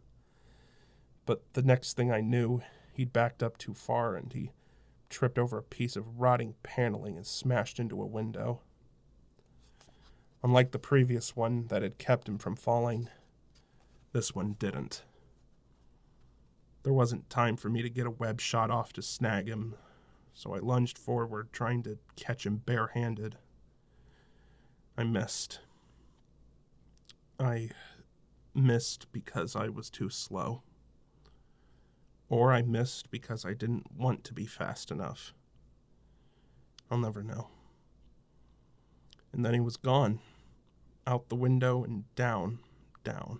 But the next thing I knew, he'd backed up too far and he tripped over a piece of rotting paneling and smashed into a window. Unlike the previous one that had kept him from falling, this one didn't. There wasn't time for me to get a web shot off to snag him, so I lunged forward, trying to catch him barehanded. I missed. I missed because I was too slow. Or I missed because I didn't want to be fast enough. I'll never know. And then he was gone. Out the window and down. The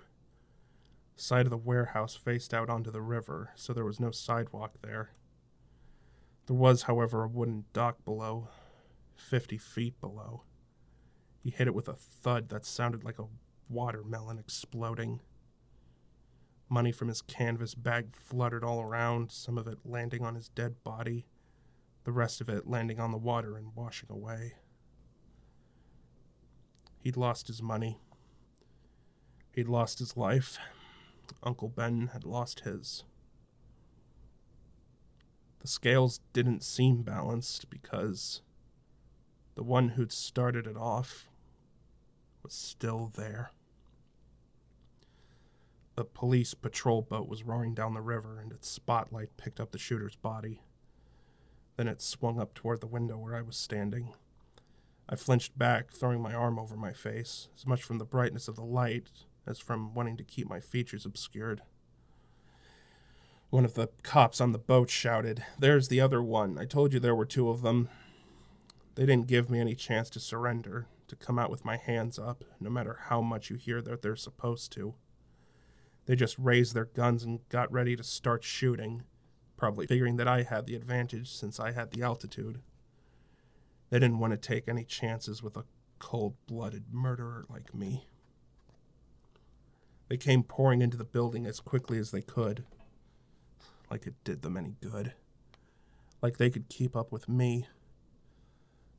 side of the warehouse faced out onto the river, so there was no sidewalk there. There was, however, a wooden dock below, 50 feet below. He hit it with a thud that sounded like a watermelon exploding. Money from his canvas bag fluttered all around, some of it landing on his dead body, the rest of it landing on the water and washing away. He'd lost his money. He'd lost his life. Uncle Ben had lost his. The scales didn't seem balanced because the one who'd started it off was still there. A police patrol boat was roaring down the river, and its spotlight picked up the shooter's body. Then it swung up toward the window where I was standing. I flinched back, throwing my arm over my face, as much from the brightness of the light as from wanting to keep my features obscured. One of the cops on the boat shouted, "There's the other one. I told you there were two of them." They didn't give me any chance to surrender, to come out with my hands up, no matter how much you hear that they're supposed to. They just raised their guns and got ready to start shooting, probably figuring that I had the advantage since I had the altitude. They didn't want to take any chances with a cold-blooded murderer like me. They came pouring into the building as quickly as they could, like it did them any good, like they could keep up with me.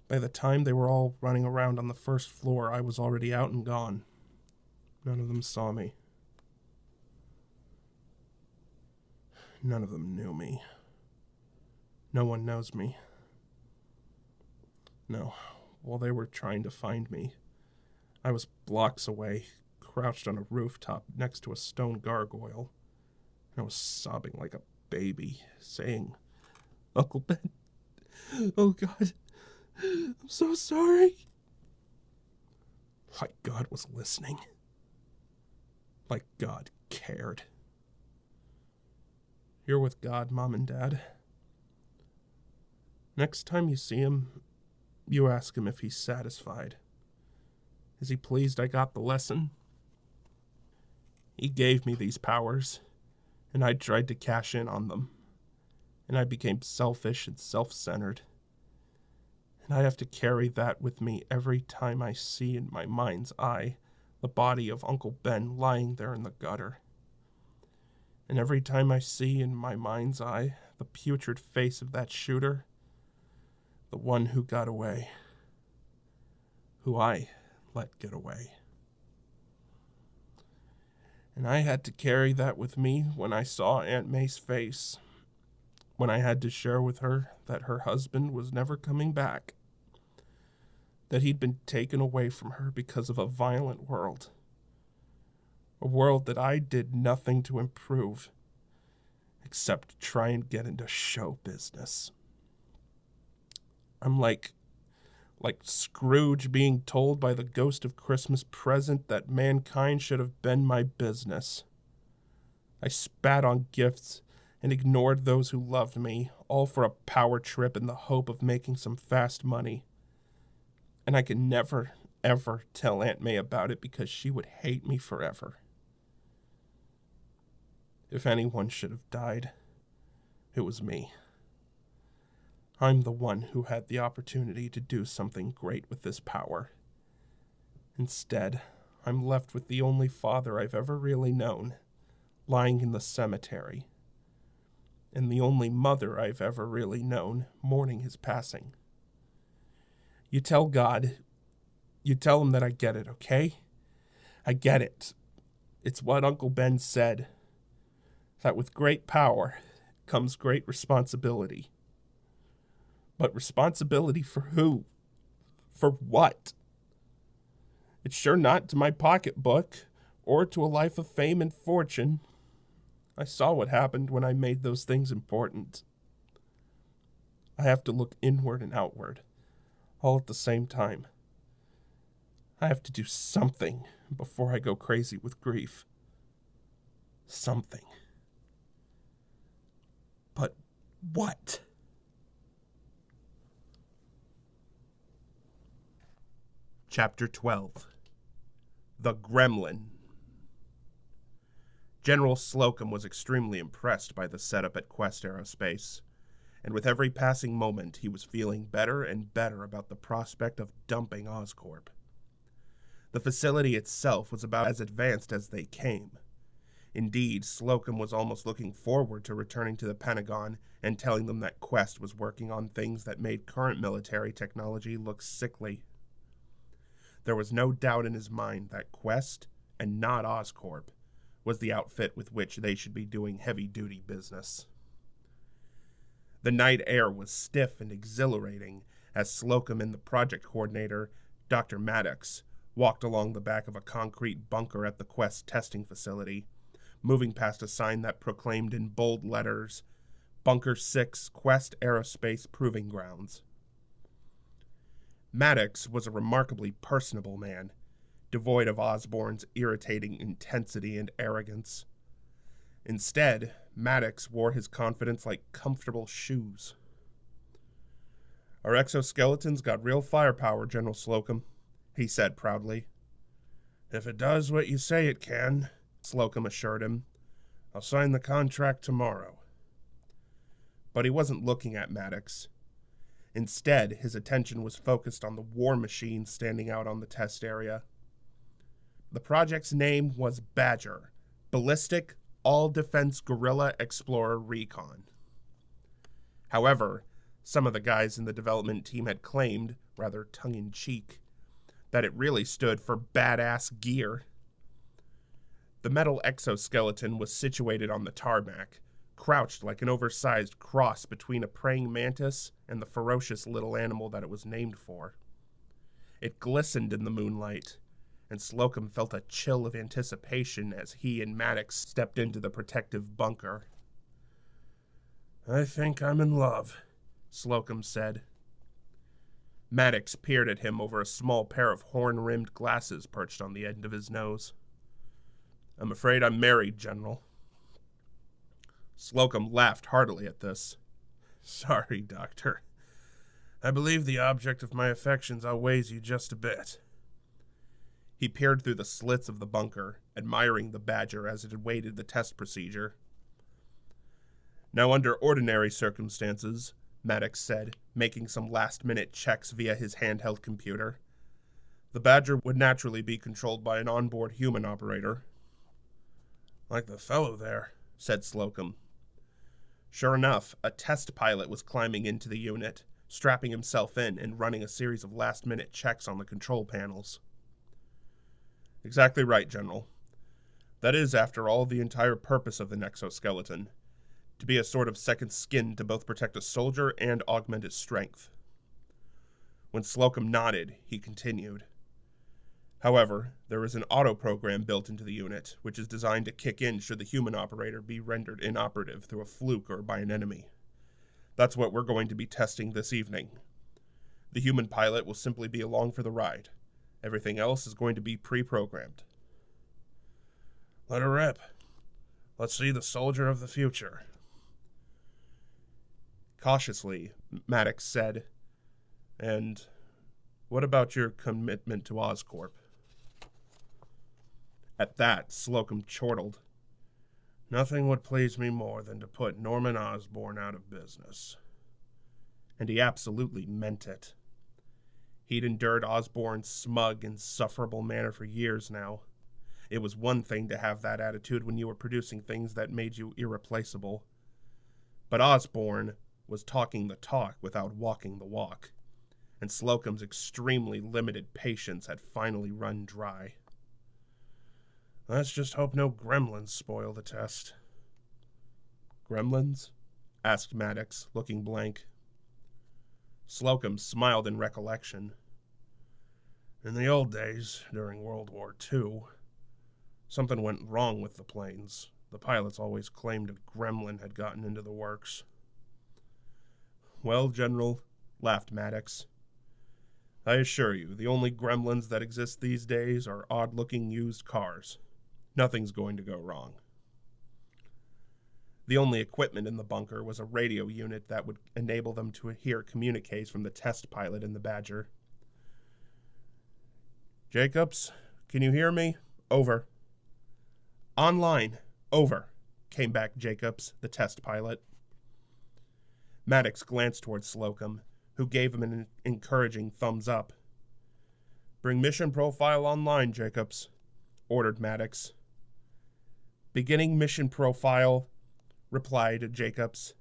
By the time they were all running around on the first floor, I was already out and gone. None of them saw me. None of them knew me. No one knows me. No, while they were trying to find me, I was blocks away, crouched on a rooftop next to a stone gargoyle, and I was sobbing like a baby, saying, "Uncle Ben, oh God, I'm so sorry." Like God was listening. Like God cared. You're with God, Mom and Dad. Next time you see him, you ask him if he's satisfied. Is he pleased I got the lesson? He gave me these powers, and I tried to cash in on them. And I became selfish and self-centered. And I have to carry that with me every time I see in my mind's eye the body of Uncle Ben lying there in the gutter. And every time I see in my mind's eye the putrid face of that shooter, the one who got away, who I let get away. And I had to carry that with me when I saw Aunt May's face, when I had to share with her that her husband was never coming back, that he'd been taken away from her because of a violent world, a world that I did nothing to improve except try and get into show business. I'm like Scrooge being told by the ghost of Christmas present that mankind should have been my business. I spat on gifts and ignored those who loved me, all for a power trip in the hope of making some fast money. And I can never, ever tell Aunt May about it because she would hate me forever. If anyone should have died, it was me. I'm the one who had the opportunity to do something great with this power. Instead, I'm left with the only father I've ever really known, lying in the cemetery, and the only mother I've ever really known mourning his passing. You tell God, you tell him that I get it, okay? I get it. It's what Uncle Ben said, that with great power comes great responsibility. But responsibility for who? For what? It's sure not to my pocketbook, or to a life of fame and fortune. I saw what happened when I made those things important. I have to look inward and outward, all at the same time. I have to do something before I go crazy with grief. Something. But what? Chapter 12. The Gremlin. General Slocum was extremely impressed by the setup at Quest Aerospace, and with every passing moment he was feeling better and better about the prospect of dumping Oscorp. The facility itself was about as advanced as they came. Indeed, Slocum was almost looking forward to returning to the Pentagon and telling them that Quest was working on things that made current military technology look sickly. There was no doubt in his mind that Quest, and not Oscorp, was the outfit with which they should be doing heavy-duty business. The night air was stiff and exhilarating as Slocum and the project coordinator, Dr. Maddox, walked along the back of a concrete bunker at the Quest testing facility, moving past a sign that proclaimed in bold letters, Bunker 6, Quest Aerospace Proving Grounds. Maddox was a remarkably personable man, devoid of Osborn's irritating intensity and arrogance. Instead, Maddox wore his confidence like comfortable shoes. Our exoskeleton's got real firepower, General Slocum, he said proudly. If it does what you say it can, Slocum assured him, I'll sign the contract tomorrow. But he wasn't looking at Maddox. Instead, his attention was focused on the war machine standing out on the test area. The project's name was Badger, Ballistic All-Defense Guerrilla Explorer Recon. However, some of the guys in the development team had claimed, rather tongue-in-cheek, that it really stood for Badass Gear. The metal exoskeleton was situated on the tarmac, crouched like an oversized cross between a praying mantis and the ferocious little animal that it was named for. It glistened in the moonlight, and Slocum felt a chill of anticipation as he and Maddox stepped into the protective bunker. I think I'm in love, Slocum said. Maddox peered at him over a small pair of horn-rimmed glasses perched on the end of his nose. I'm afraid I'm married, General. Slocum laughed heartily at this. Sorry, Doctor. I believe the object of my affections outweighs you just a bit. He peered through the slits of the bunker, admiring the Badger as it awaited the test procedure. Now, under ordinary circumstances, Maddox said, making some last-minute checks via his handheld computer, the Badger would naturally be controlled by an onboard human operator. Like the fellow there, said Slocum. Sure enough, a test pilot was climbing into the unit, strapping himself in and running a series of last-minute checks on the control panels. Exactly right, General. That is, after all, the entire purpose of the exoskeleton, to be a sort of second skin to both protect a soldier and augment his strength. When Slocum nodded, he continued. However, there is an auto-program built into the unit, which is designed to kick in should the human operator be rendered inoperative through a fluke or by an enemy. That's what we're going to be testing this evening. The human pilot will simply be along for the ride. Everything else is going to be pre-programmed. Let her rip. Let's see the soldier of the future. Cautiously, Maddox said, And what about your commitment to Oscorp? At that, Slocum chortled. Nothing would please me more than to put Norman Osborn out of business. And he absolutely meant it. He'd endured Osborn's smug, insufferable manner for years now. It was one thing to have that attitude when you were producing things that made you irreplaceable. But Osborn was talking the talk without walking the walk, and Slocum's extremely limited patience had finally run dry. Let's just hope no gremlins spoil the test. Gremlins? Asked Maddox, looking blank. Slocum smiled in recollection. In the old days, during World War II, something went wrong with the planes. The pilots always claimed a gremlin had gotten into the works. Well, General, laughed Maddox, I assure you, the only gremlins that exist these days are odd-looking used cars. Nothing's going to go wrong. The only equipment in the bunker was a radio unit that would enable them to hear communiques from the test pilot in the Badger. Jacobs, can you hear me? Over. Online. Over, came back Jacobs, the test pilot. Maddox glanced toward Slocum, who gave him an encouraging thumbs up. Bring mission profile online, Jacobs, ordered Maddox. Beginning mission profile, replied Jacobs.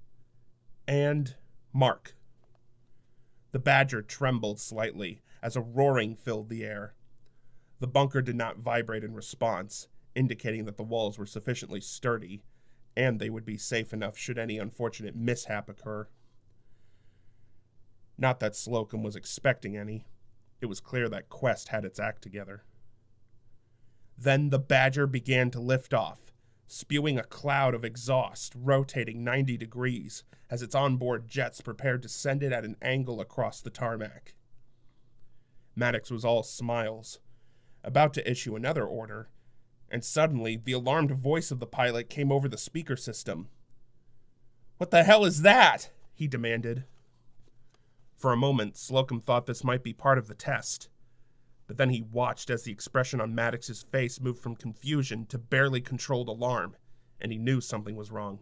And mark. The Badger trembled slightly as a roaring filled the air. The bunker did not vibrate in response, indicating that the walls were sufficiently sturdy, and they would be safe enough should any unfortunate mishap occur. Not that Slocum was expecting any. It was clear that Quest had its act together. Then the Badger began to lift off, spewing a cloud of exhaust, rotating 90 degrees as its onboard jets prepared to send it at an angle across the tarmac. Maddox was all smiles, about to issue another order, and suddenly the alarmed voice of the pilot came over the speaker system. What the hell is that? He demanded. For a moment, Slocum thought this might be part of the test, but then he watched as the expression on Maddox's face moved from confusion to barely controlled alarm, and he knew something was wrong.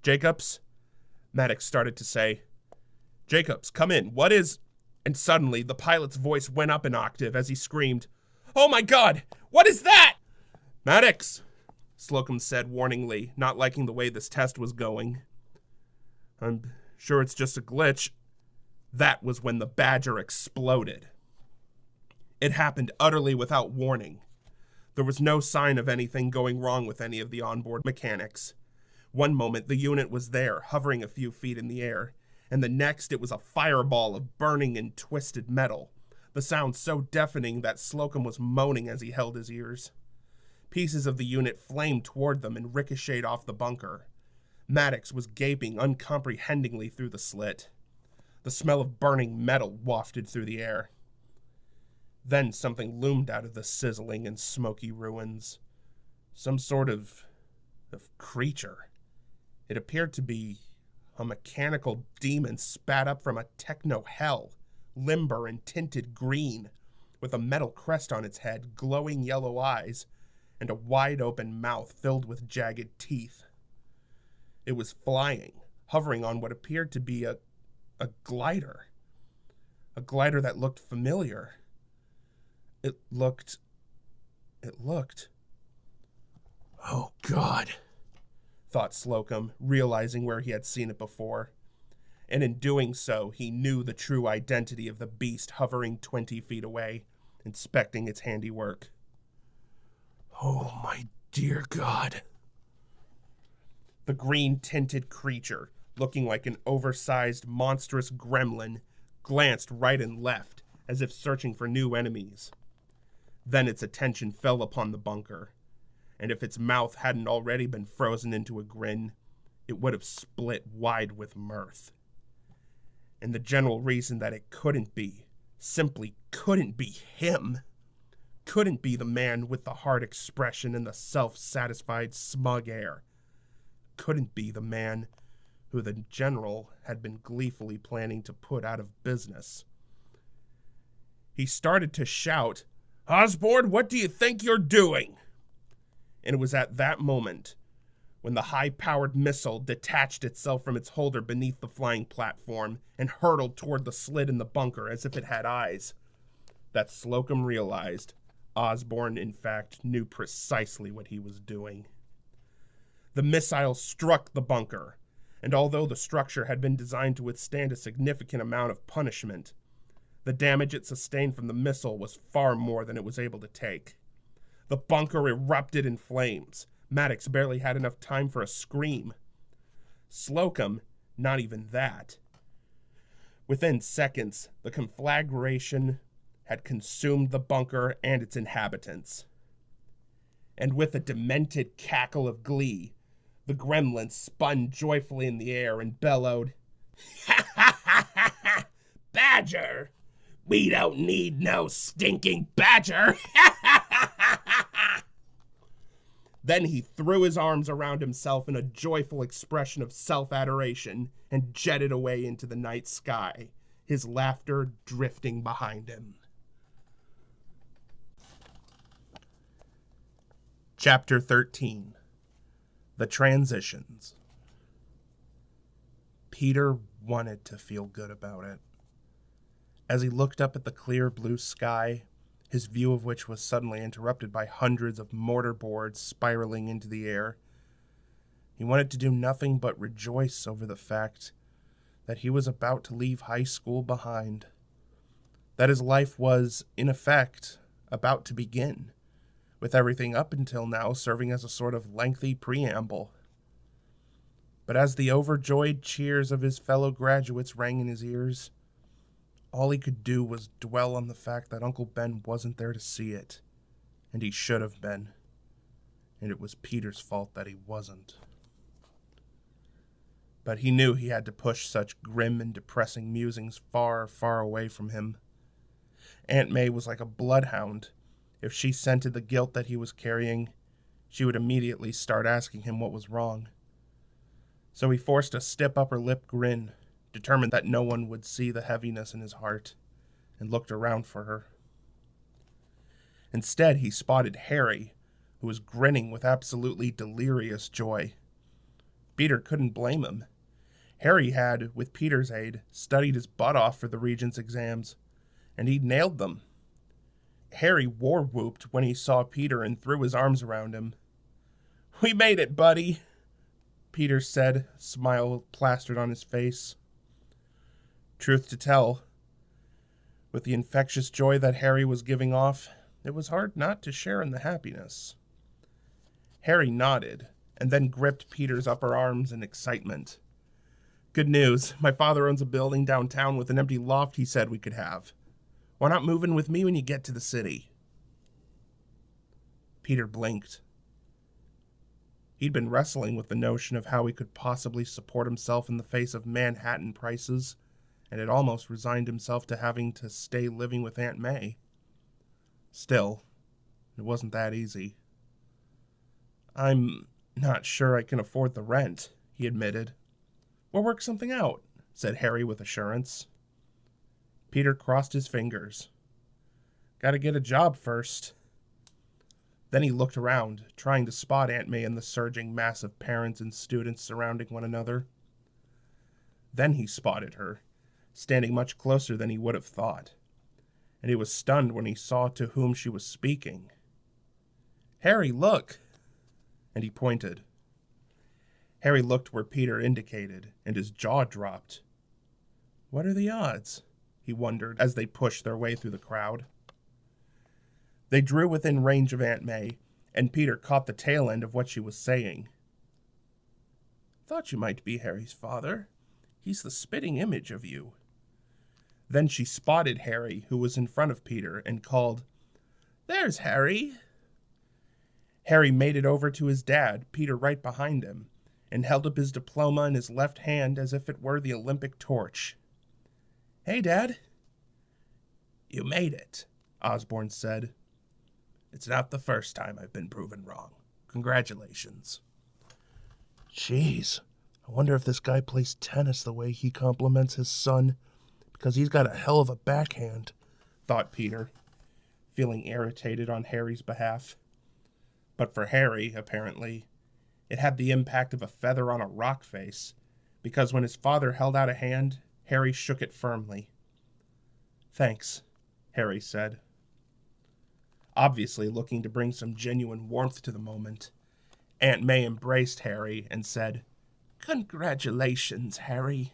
Jacobs? Maddox started to say. Jacobs, come in. What is... And suddenly, the pilot's voice went up an octave as he screamed, Oh my God! What is that? Maddox, Slocum said warningly, not liking the way this test was going. I'm sure it's just a glitch. That was when the Badger exploded. It happened utterly without warning. There was no sign of anything going wrong with any of the onboard mechanics. One moment the unit was there, hovering a few feet in the air, and the next it was a fireball of burning and twisted metal, the sound so deafening that Slocum was moaning as he held his ears. Pieces of the unit flamed toward them and ricocheted off the bunker. Maddox was gaping uncomprehendingly through the slit. The smell of burning metal wafted through the air. Then something loomed out of the sizzling and smoky ruins. Some sort of creature. It appeared to be a mechanical demon spat up from a techno-hell, limber and tinted green, with a metal crest on its head, glowing yellow eyes, and a wide-open mouth filled with jagged teeth. It was flying, hovering on what appeared to be a glider. A glider that looked familiar. It looked... Oh, God, thought Slocum, realizing where he had seen it before. And in doing so, he knew the true identity of the beast hovering 20 feet away, inspecting its handiwork. Oh, my dear God. The green-tinted creature, looking like an oversized, monstrous gremlin, glanced right and left, as if searching for new enemies. Then its attention fell upon the bunker, and if its mouth hadn't already been frozen into a grin, it would have split wide with mirth. And the general reason that it couldn't be, simply couldn't be him, couldn't be the man with the hard expression and the self-satisfied smug air, couldn't be the man who the general had been gleefully planning to put out of business. He started to shout, Osborn, what do you think you're doing? And it was at that moment, when the high-powered missile detached itself from its holder beneath the flying platform and hurtled toward the slit in the bunker as if it had eyes. That Slocum realized Osborn, in fact, knew precisely what he was doing. The missile struck the bunker, and although the structure had been designed to withstand a significant amount of punishment, the damage it sustained from the missile was far more than it was able to take. The bunker erupted in flames. Maddox barely had enough time for a scream. Slocum, not even that. Within seconds, the conflagration had consumed the bunker and its inhabitants. And with a demented cackle of glee, the gremlin spun joyfully in the air and bellowed, "Ha ha ha ha ha! Badger! We don't need no stinking badger! Ha ha ha ha ha!" Then he threw his arms around himself in a joyful expression of self-adoration and jetted away into the night sky, his laughter drifting behind him. Chapter 13. The Transitions. Peter wanted to feel good about it. As he looked up at the clear blue sky, his view of which was suddenly interrupted by hundreds of mortar boards spiraling into the air, he wanted to do nothing but rejoice over the fact that he was about to leave high school behind. That his life was, in effect, about to begin, with everything up until now serving as a sort of lengthy preamble. But as the overjoyed cheers of his fellow graduates rang in his ears, all he could do was dwell on the fact that Uncle Ben wasn't there to see it, and he should have been, and it was Peter's fault that he wasn't. But he knew he had to push such grim and depressing musings far, far away from him. Aunt May was like a bloodhound. If she scented the guilt that he was carrying, she would immediately start asking him what was wrong. So he forced a stiff upper lip grin, determined that no one would see the heaviness in his heart, and looked around for her. Instead, he spotted Harry, who was grinning with absolutely delirious joy. Peter couldn't blame him. Harry had, with Peter's aid, studied his butt off for the Regents' exams, and he'd nailed them. Harry war-whooped when he saw Peter and threw his arms around him. "We made it, buddy," Peter said, smile plastered on his face. Truth to tell, with the infectious joy that Harry was giving off, it was hard not to share in the happiness. Harry nodded, and then gripped Peter's upper arms in excitement. "Good news. My father owns a building downtown with an empty loft he said we could have. Why not move in with me when you get to the city?" Peter blinked. He'd been wrestling with the notion of how he could possibly support himself in the face of Manhattan prices, and had almost resigned himself to having to stay living with Aunt May. Still, it wasn't that easy. "I'm not sure I can afford the rent," he admitted. "We'll work something out," said Harry with assurance. Peter crossed his fingers. "Gotta get a job first." Then he looked around, trying to spot Aunt May and the surging mass of parents and students surrounding one another. Then he spotted her, standing much closer than he would have thought, and he was stunned when he saw to whom she was speaking. "Harry, look!" And he pointed. Harry looked where Peter indicated, and his jaw dropped. What are the odds? He wondered as they pushed their way through the crowd. They drew within range of Aunt May, and Peter caught the tail end of what she was saying. "Thought you might be Harry's father. He's the spitting image of you." Then she spotted Harry, who was in front of Peter, and called, "There's Harry." Harry made it over to his dad, Peter right behind him, and held up his diploma in his left hand as if it were the Olympic torch. "Hey, Dad." "You made it," Osborn said. "It's not the first time I've been proven wrong. Congratulations." Jeez, I wonder if this guy plays tennis the way he compliments his son, because he's got a hell of a backhand, thought Peter, feeling irritated on Harry's behalf. But for Harry, apparently, It had the impact of a feather on a rock face, because when his father held out a hand, Harry shook it firmly. "Thanks," Harry said. Obviously looking to bring some genuine warmth to the moment, Aunt May embraced Harry and said, "Congratulations, Harry."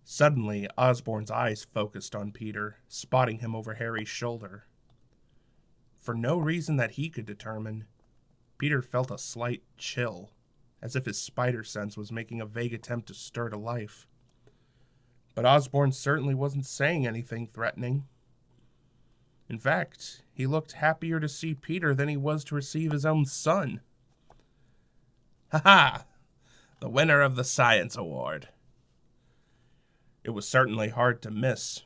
Suddenly, Osborn's eyes focused on Peter, spotting him over Harry's shoulder. For no reason that he could determine, Peter felt a slight chill, as if his spider sense was making a vague attempt to stir to life. But Osborn certainly wasn't saying anything threatening. In fact, he looked happier to see Peter than he was to receive his own son. "Ha ha! The winner of the Science Award." It was certainly hard to miss.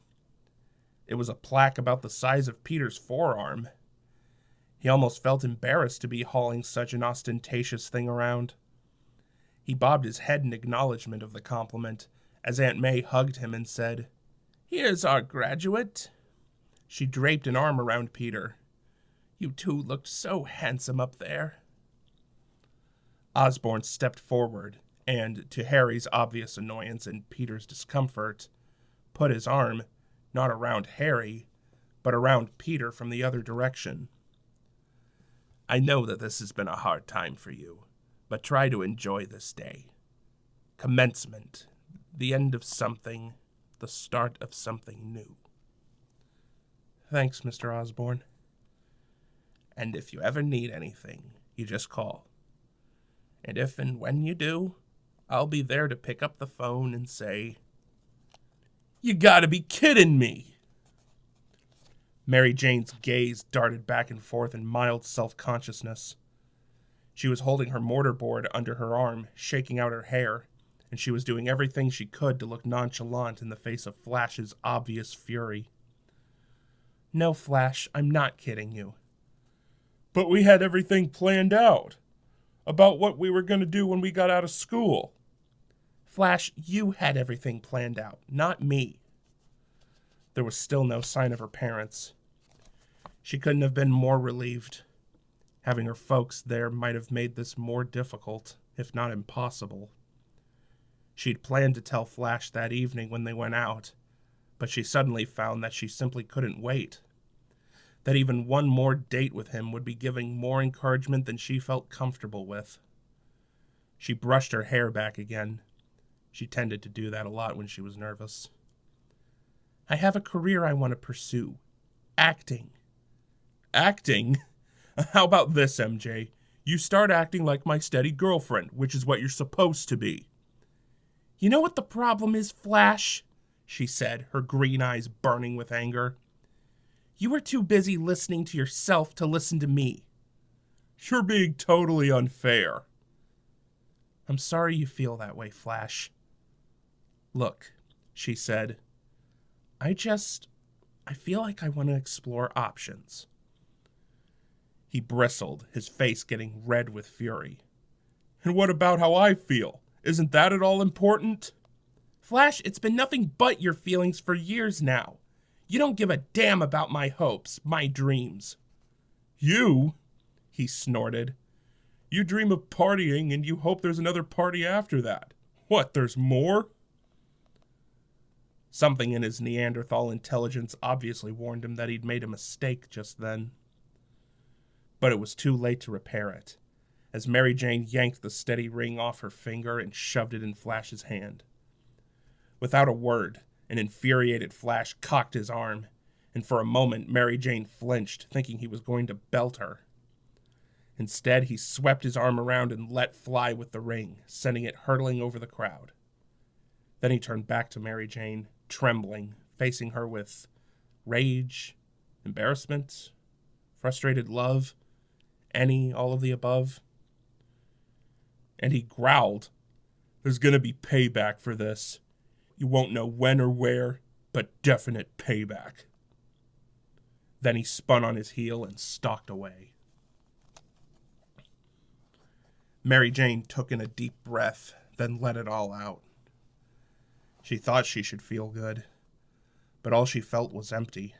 It was a plaque about the size of Peter's forearm. He almost felt embarrassed to be hauling such an ostentatious thing around. He bobbed his head in acknowledgement of the compliment as Aunt May hugged him and said, "Here's our graduate." She draped an arm around Peter. "You two looked so handsome up there." Osborn stepped forward and, to Harry's obvious annoyance and Peter's discomfort, put his arm, not around Harry, but around Peter from the other direction. "I know that this has been a hard time for you, but try to enjoy this day. Commencement, the end of something, the start of something new." "Thanks, Mr. Osborn." "And if you ever need anything, you just call. And if and when you do, I'll be there to pick up the phone and say, 'You gotta be kidding me!'" Mary Jane's gaze darted back and forth in mild self-consciousness. She was holding her mortarboard under her arm, shaking out her hair, and she was doing everything she could to look nonchalant in the face of Flash's obvious fury. "No, Flash, I'm not kidding you." "But we had everything planned out. About what we were going to do when we got out of school." "Flash, you had everything planned out, not me." There was still no sign of her parents. She couldn't have been more relieved. Having her folks there might have made this more difficult, if not impossible. She'd planned to tell Flash that evening when they went out, but she suddenly found that she simply couldn't wait. That even one more date with him would be giving more encouragement than she felt comfortable with. She brushed her hair back again. She tended to do that a lot when she was nervous. "I have a career I want to pursue. Acting." "Acting? How about this, MJ? You start acting like my steady girlfriend, which is what you're supposed to be." "You know what the problem is, Flash?" she said, her green eyes burning with anger. "You were too busy listening to yourself to listen to me." "You're being totally unfair." "I'm sorry you feel that way, Flash." "Look," she said, I feel like I want to explore options." He bristled, his face getting red with fury. "And what about how I feel? Isn't that at all important?" "Flash, it's been nothing but your feelings for years now. You don't give a damn about my hopes, my dreams." "You?" he snorted. "You dream of partying and you hope there's another party after that. What, there's more?" Something in his Neanderthal intelligence obviously warned him that he'd made a mistake just then. But it was too late to repair it, as Mary Jane yanked the steady ring off her finger and shoved it in Flash's hand. Without a word, an infuriated Flash cocked his arm, and for a moment Mary Jane flinched, thinking he was going to belt her. Instead, he swept his arm around and let fly with the ring, sending it hurtling over the crowd. Then he turned back to Mary Jane, trembling, facing her with rage, embarrassment, frustrated love, all of the above. And he growled, "There's gonna be payback for this. You won't know when or where, but definite payback." Then he spun on his heel and stalked away. Mary Jane took in a deep breath, then let it all out. She thought she should feel good, but all she felt was empty.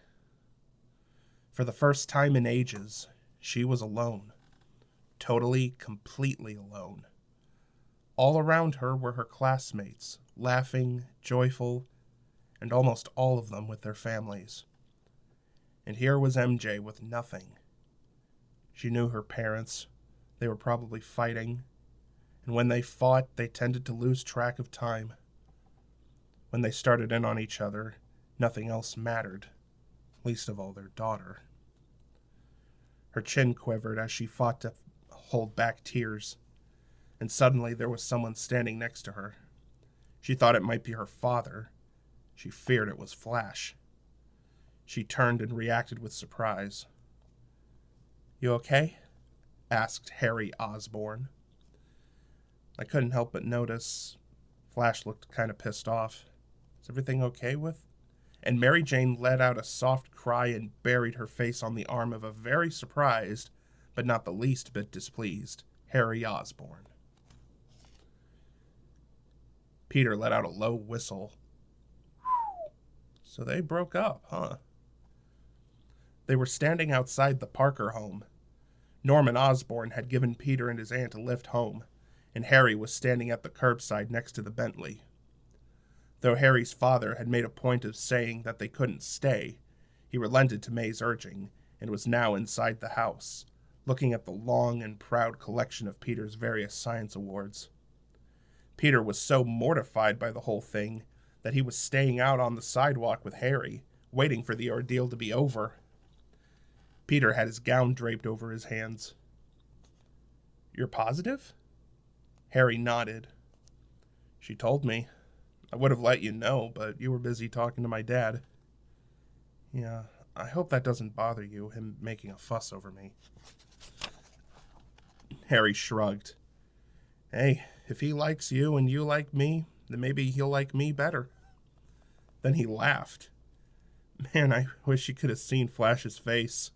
For the first time in ages, she was alone. totally, completely alone. All around her were her classmates, laughing, joyful, and almost all of them with their families. And here was MJ with nothing. She knew her parents. They were probably fighting, and when they fought, they tended to lose track of time. When they started in on each other, nothing else mattered, least of all their daughter. Her chin quivered as she fought to hold back tears, and suddenly there was someone standing next to her. She thought it might be her father. She feared it was Flash. She turned and reacted with surprise. "You okay?" asked Harry Osborn. I couldn't help but notice Flash looked kind of pissed off. "Is everything okay with?" And Mary Jane let out a soft cry and buried her face on the arm of a very surprised, but not the least bit displeased, Harry Osborn. Peter let out a low whistle. So they broke up, huh? They were standing outside the Parker home. Norman Osborn had given Peter and his aunt a lift home, and Harry was standing at the curbside next to the Bentley. Though Harry's father had made a point of saying that they couldn't stay, he relented to May's urging and was now inside the house, looking at the long and proud collection of Peter's various science awards. Peter was so mortified by the whole thing that he was staying out on the sidewalk with Harry, waiting for the ordeal to be over. Peter had his gown draped over his hands. "You're positive?" Harry nodded. "She told me. I would have let you know, but you were busy talking to my dad." "Yeah, I hope that doesn't bother you, him making a fuss over me." Harry shrugged. "Hey, if he likes you and you like me, then maybe he'll like me better." Then he laughed. Man, I wish you could have seen Flash's face.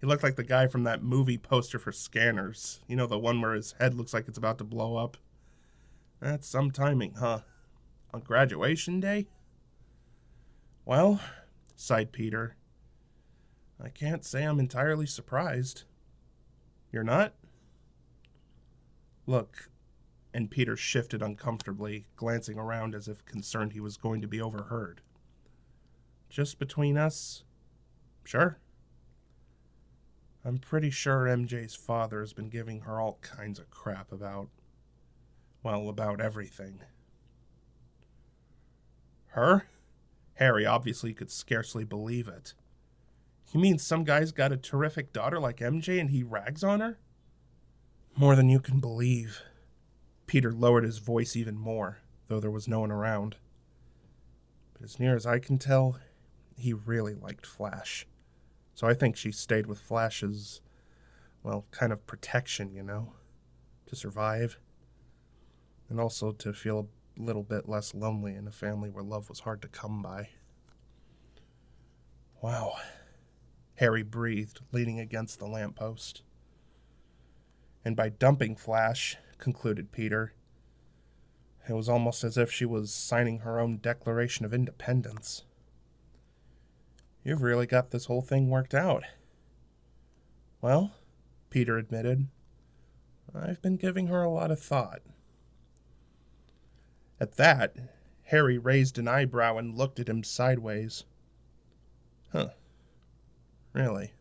He looked like the guy from that movie poster for Scanners. You know, the one where his head looks like it's about to blow up. That's some timing, huh? On graduation day? "Well," sighed Peter, "I can't say I'm entirely surprised." "You're not?" "Look," and Peter shifted uncomfortably, glancing around as if concerned he was going to be overheard. "Just between us? Sure. I'm pretty sure MJ's father has been giving her all kinds of crap about everything." "Her?" Harry obviously could scarcely believe it. "You mean some guy's got a terrific daughter like MJ and he rags on her?" "More than you can believe." Peter lowered his voice even more, though there was no one around. "But as near as I can tell, he really liked Flash. So I think she stayed with Flash as, kind of protection, to survive. And also to feel a little bit less lonely in a family where love was hard to come by." "Wow," Harry breathed, leaning against the lamppost. "And by dumping Flash," concluded Peter, "it was almost as if she was signing her own Declaration of Independence. You've really got this whole thing worked out." "Well," Peter admitted, "I've been giving her a lot of thought." At that, Harry raised an eyebrow and looked at him sideways. "Huh. Really?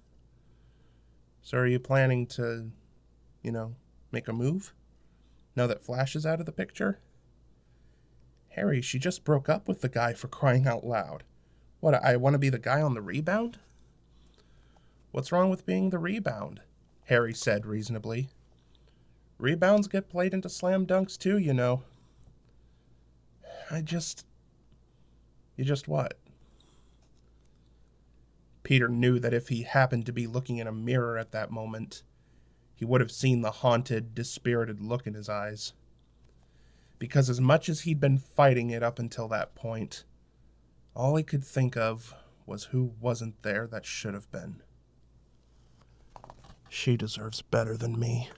So are you planning to, make a move? Now that Flash is out of the picture?" "Harry, she just broke up with the guy, for crying out loud. What, I want to be the guy on the rebound?" "What's wrong with being the rebound?" Harry said reasonably. "Rebounds get played into slam dunks too, You just what?" Peter knew that if he happened to be looking in a mirror at that moment, he would have seen the haunted, dispirited look in his eyes. Because as much as he'd been fighting it up until that point, all he could think of was who wasn't there that should have been. "She deserves better than me."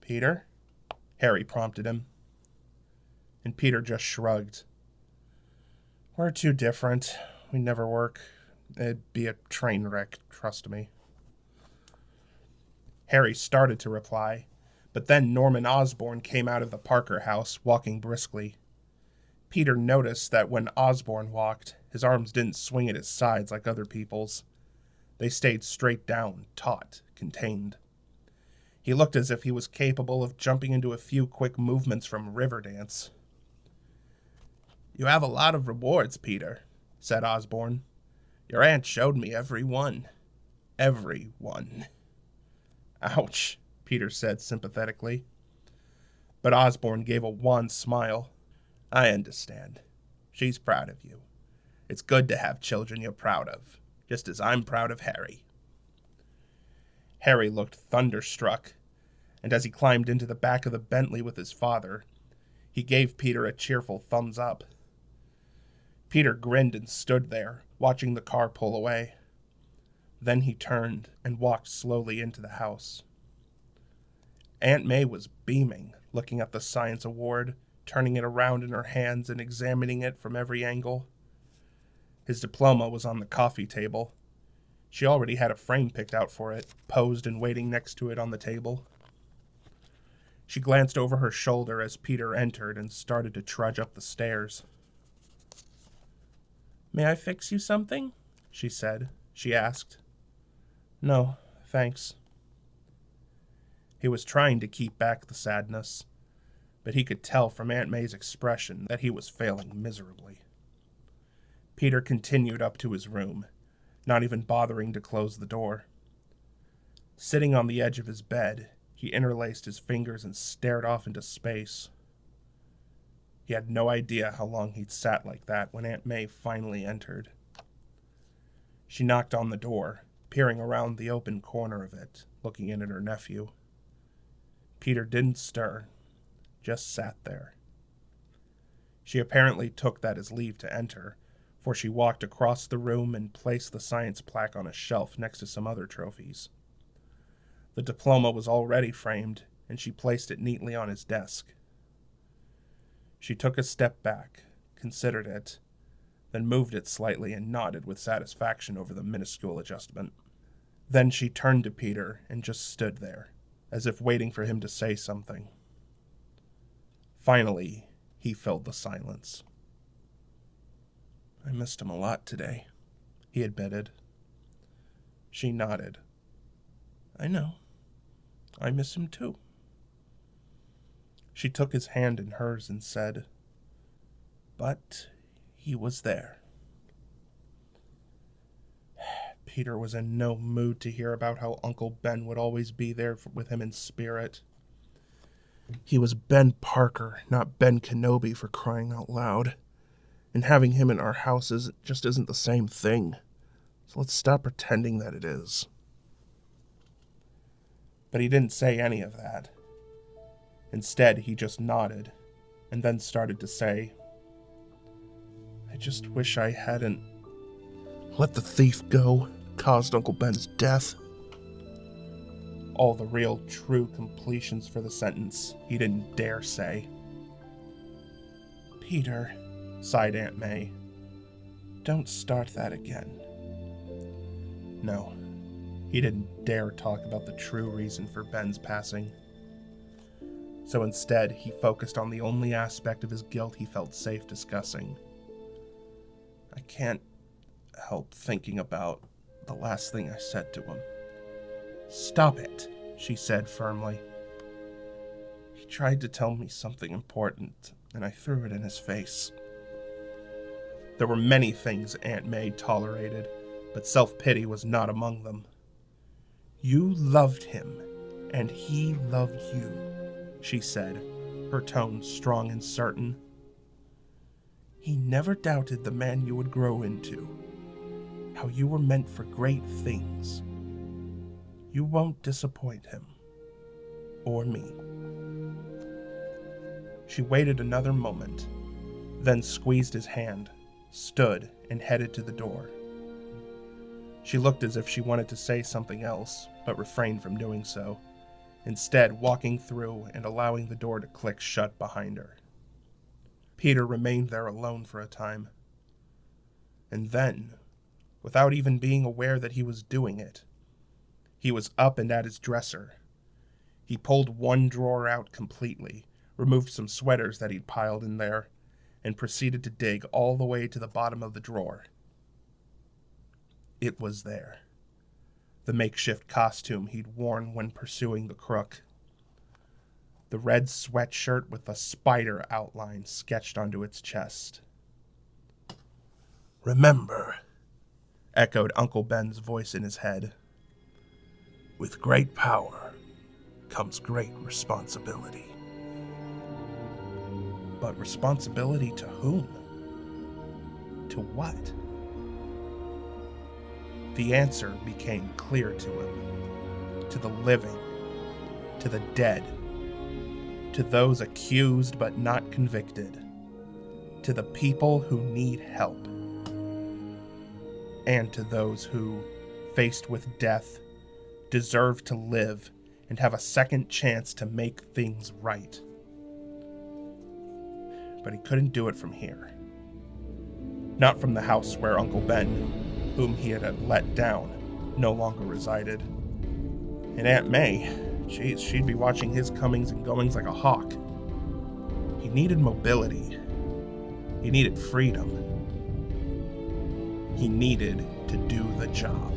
"Peter?" Harry prompted him. And Peter just shrugged. "We're too different. We'd never work. It'd be a train wreck, trust me." Harry started to reply, but then Norman Osborn came out of the Parker house, walking briskly. Peter noticed that when Osborn walked, his arms didn't swing at his sides like other people's. They stayed straight down, taut, contained. He looked as if he was capable of jumping into a few quick movements from Riverdance. "You have a lot of rewards, Peter," said Osborn. "Your aunt showed me every one. Every one." "Ouch," Peter said sympathetically. But Osborn gave a wan smile. "I understand. She's proud of you. It's good to have children you're proud of, just as I'm proud of Harry." Harry looked thunderstruck, and as he climbed into the back of the Bentley with his father, he gave Peter a cheerful thumbs up. Peter grinned and stood there, watching the car pull away. Then he turned and walked slowly into the house. Aunt May was beaming, looking at the science award, turning it around in her hands and examining it from every angle. His diploma was on the coffee table. She already had a frame picked out for it, posed and waiting next to it on the table. She glanced over her shoulder as Peter entered and started to trudge up the stairs. "May I fix you something?" she said. She asked. "No, thanks." He was trying to keep back the sadness, but he could tell from Aunt May's expression that he was failing miserably. Peter continued up to his room, not even bothering to close the door. Sitting on the edge of his bed, he interlaced his fingers and stared off into space. He had no idea how long he'd sat like that when Aunt May finally entered. She knocked on the door, peering around the open corner of it, looking in at her nephew. Peter didn't stir, just sat there. She apparently took that as leave to enter, for she walked across the room and placed the science plaque on a shelf next to some other trophies. The diploma was already framed, and she placed it neatly on his desk. She took a step back, considered it, then moved it slightly and nodded with satisfaction over the minuscule adjustment. Then she turned to Peter and just stood there, as if waiting for him to say something. Finally, he filled the silence. "I missed him a lot today," he admitted. She nodded. "I know. I miss him too." She took his hand in hers and said, "But he was there." Peter was in no mood to hear about how Uncle Ben would always be there with him in spirit. He was Ben Parker, not Ben Kenobi, for crying out loud. And having him in our house just isn't the same thing. So let's stop pretending that it is. But he didn't say any of that. Instead, he just nodded, and then started to say, "I just wish I hadn't let the thief go, caused Uncle Ben's death." All the real, true completions for the sentence he didn't dare say. "Peter," sighed Aunt May, "don't start that again." No, he didn't dare talk about the true reason for Ben's passing. So instead, he focused on the only aspect of his guilt he felt safe discussing. "I can't help thinking about the last thing I said to him." "Stop it," she said firmly. "He tried to tell me something important, and I threw it in his face." There were many things Aunt May tolerated, but self-pity was not among them. "You loved him, and he loved you," she said, her tone strong and certain. "He never doubted the man you would grow into, how you were meant for great things. You won't disappoint him, or me." She waited another moment, then squeezed his hand, stood, and headed to the door. She looked as if she wanted to say something else, but refrained from doing so, instead walking through and allowing the door to click shut behind her. Peter remained there alone for a time. And then, without even being aware that he was doing it, he was up and at his dresser, He pulled one drawer out completely, removed some sweaters that he'd piled in there, and proceeded to dig all the way to the bottom of the drawer. It was there. The makeshift costume he'd worn when pursuing the crook. The red sweatshirt with a spider outline sketched onto its chest. "Remember," echoed Uncle Ben's voice in his head, "with great power comes great responsibility." But responsibility to whom? To what? The answer became clear to him. To the living, to the dead, to those accused but not convicted, to the people who need help, and to those who, faced with death, deserve to live and have a second chance to make things right. But he couldn't do it from here. Not from the house where Uncle Ben, whom he had let down, no longer resided. And Aunt May, she'd be watching his comings and goings like a hawk. He needed mobility. He needed freedom. He needed to do the job.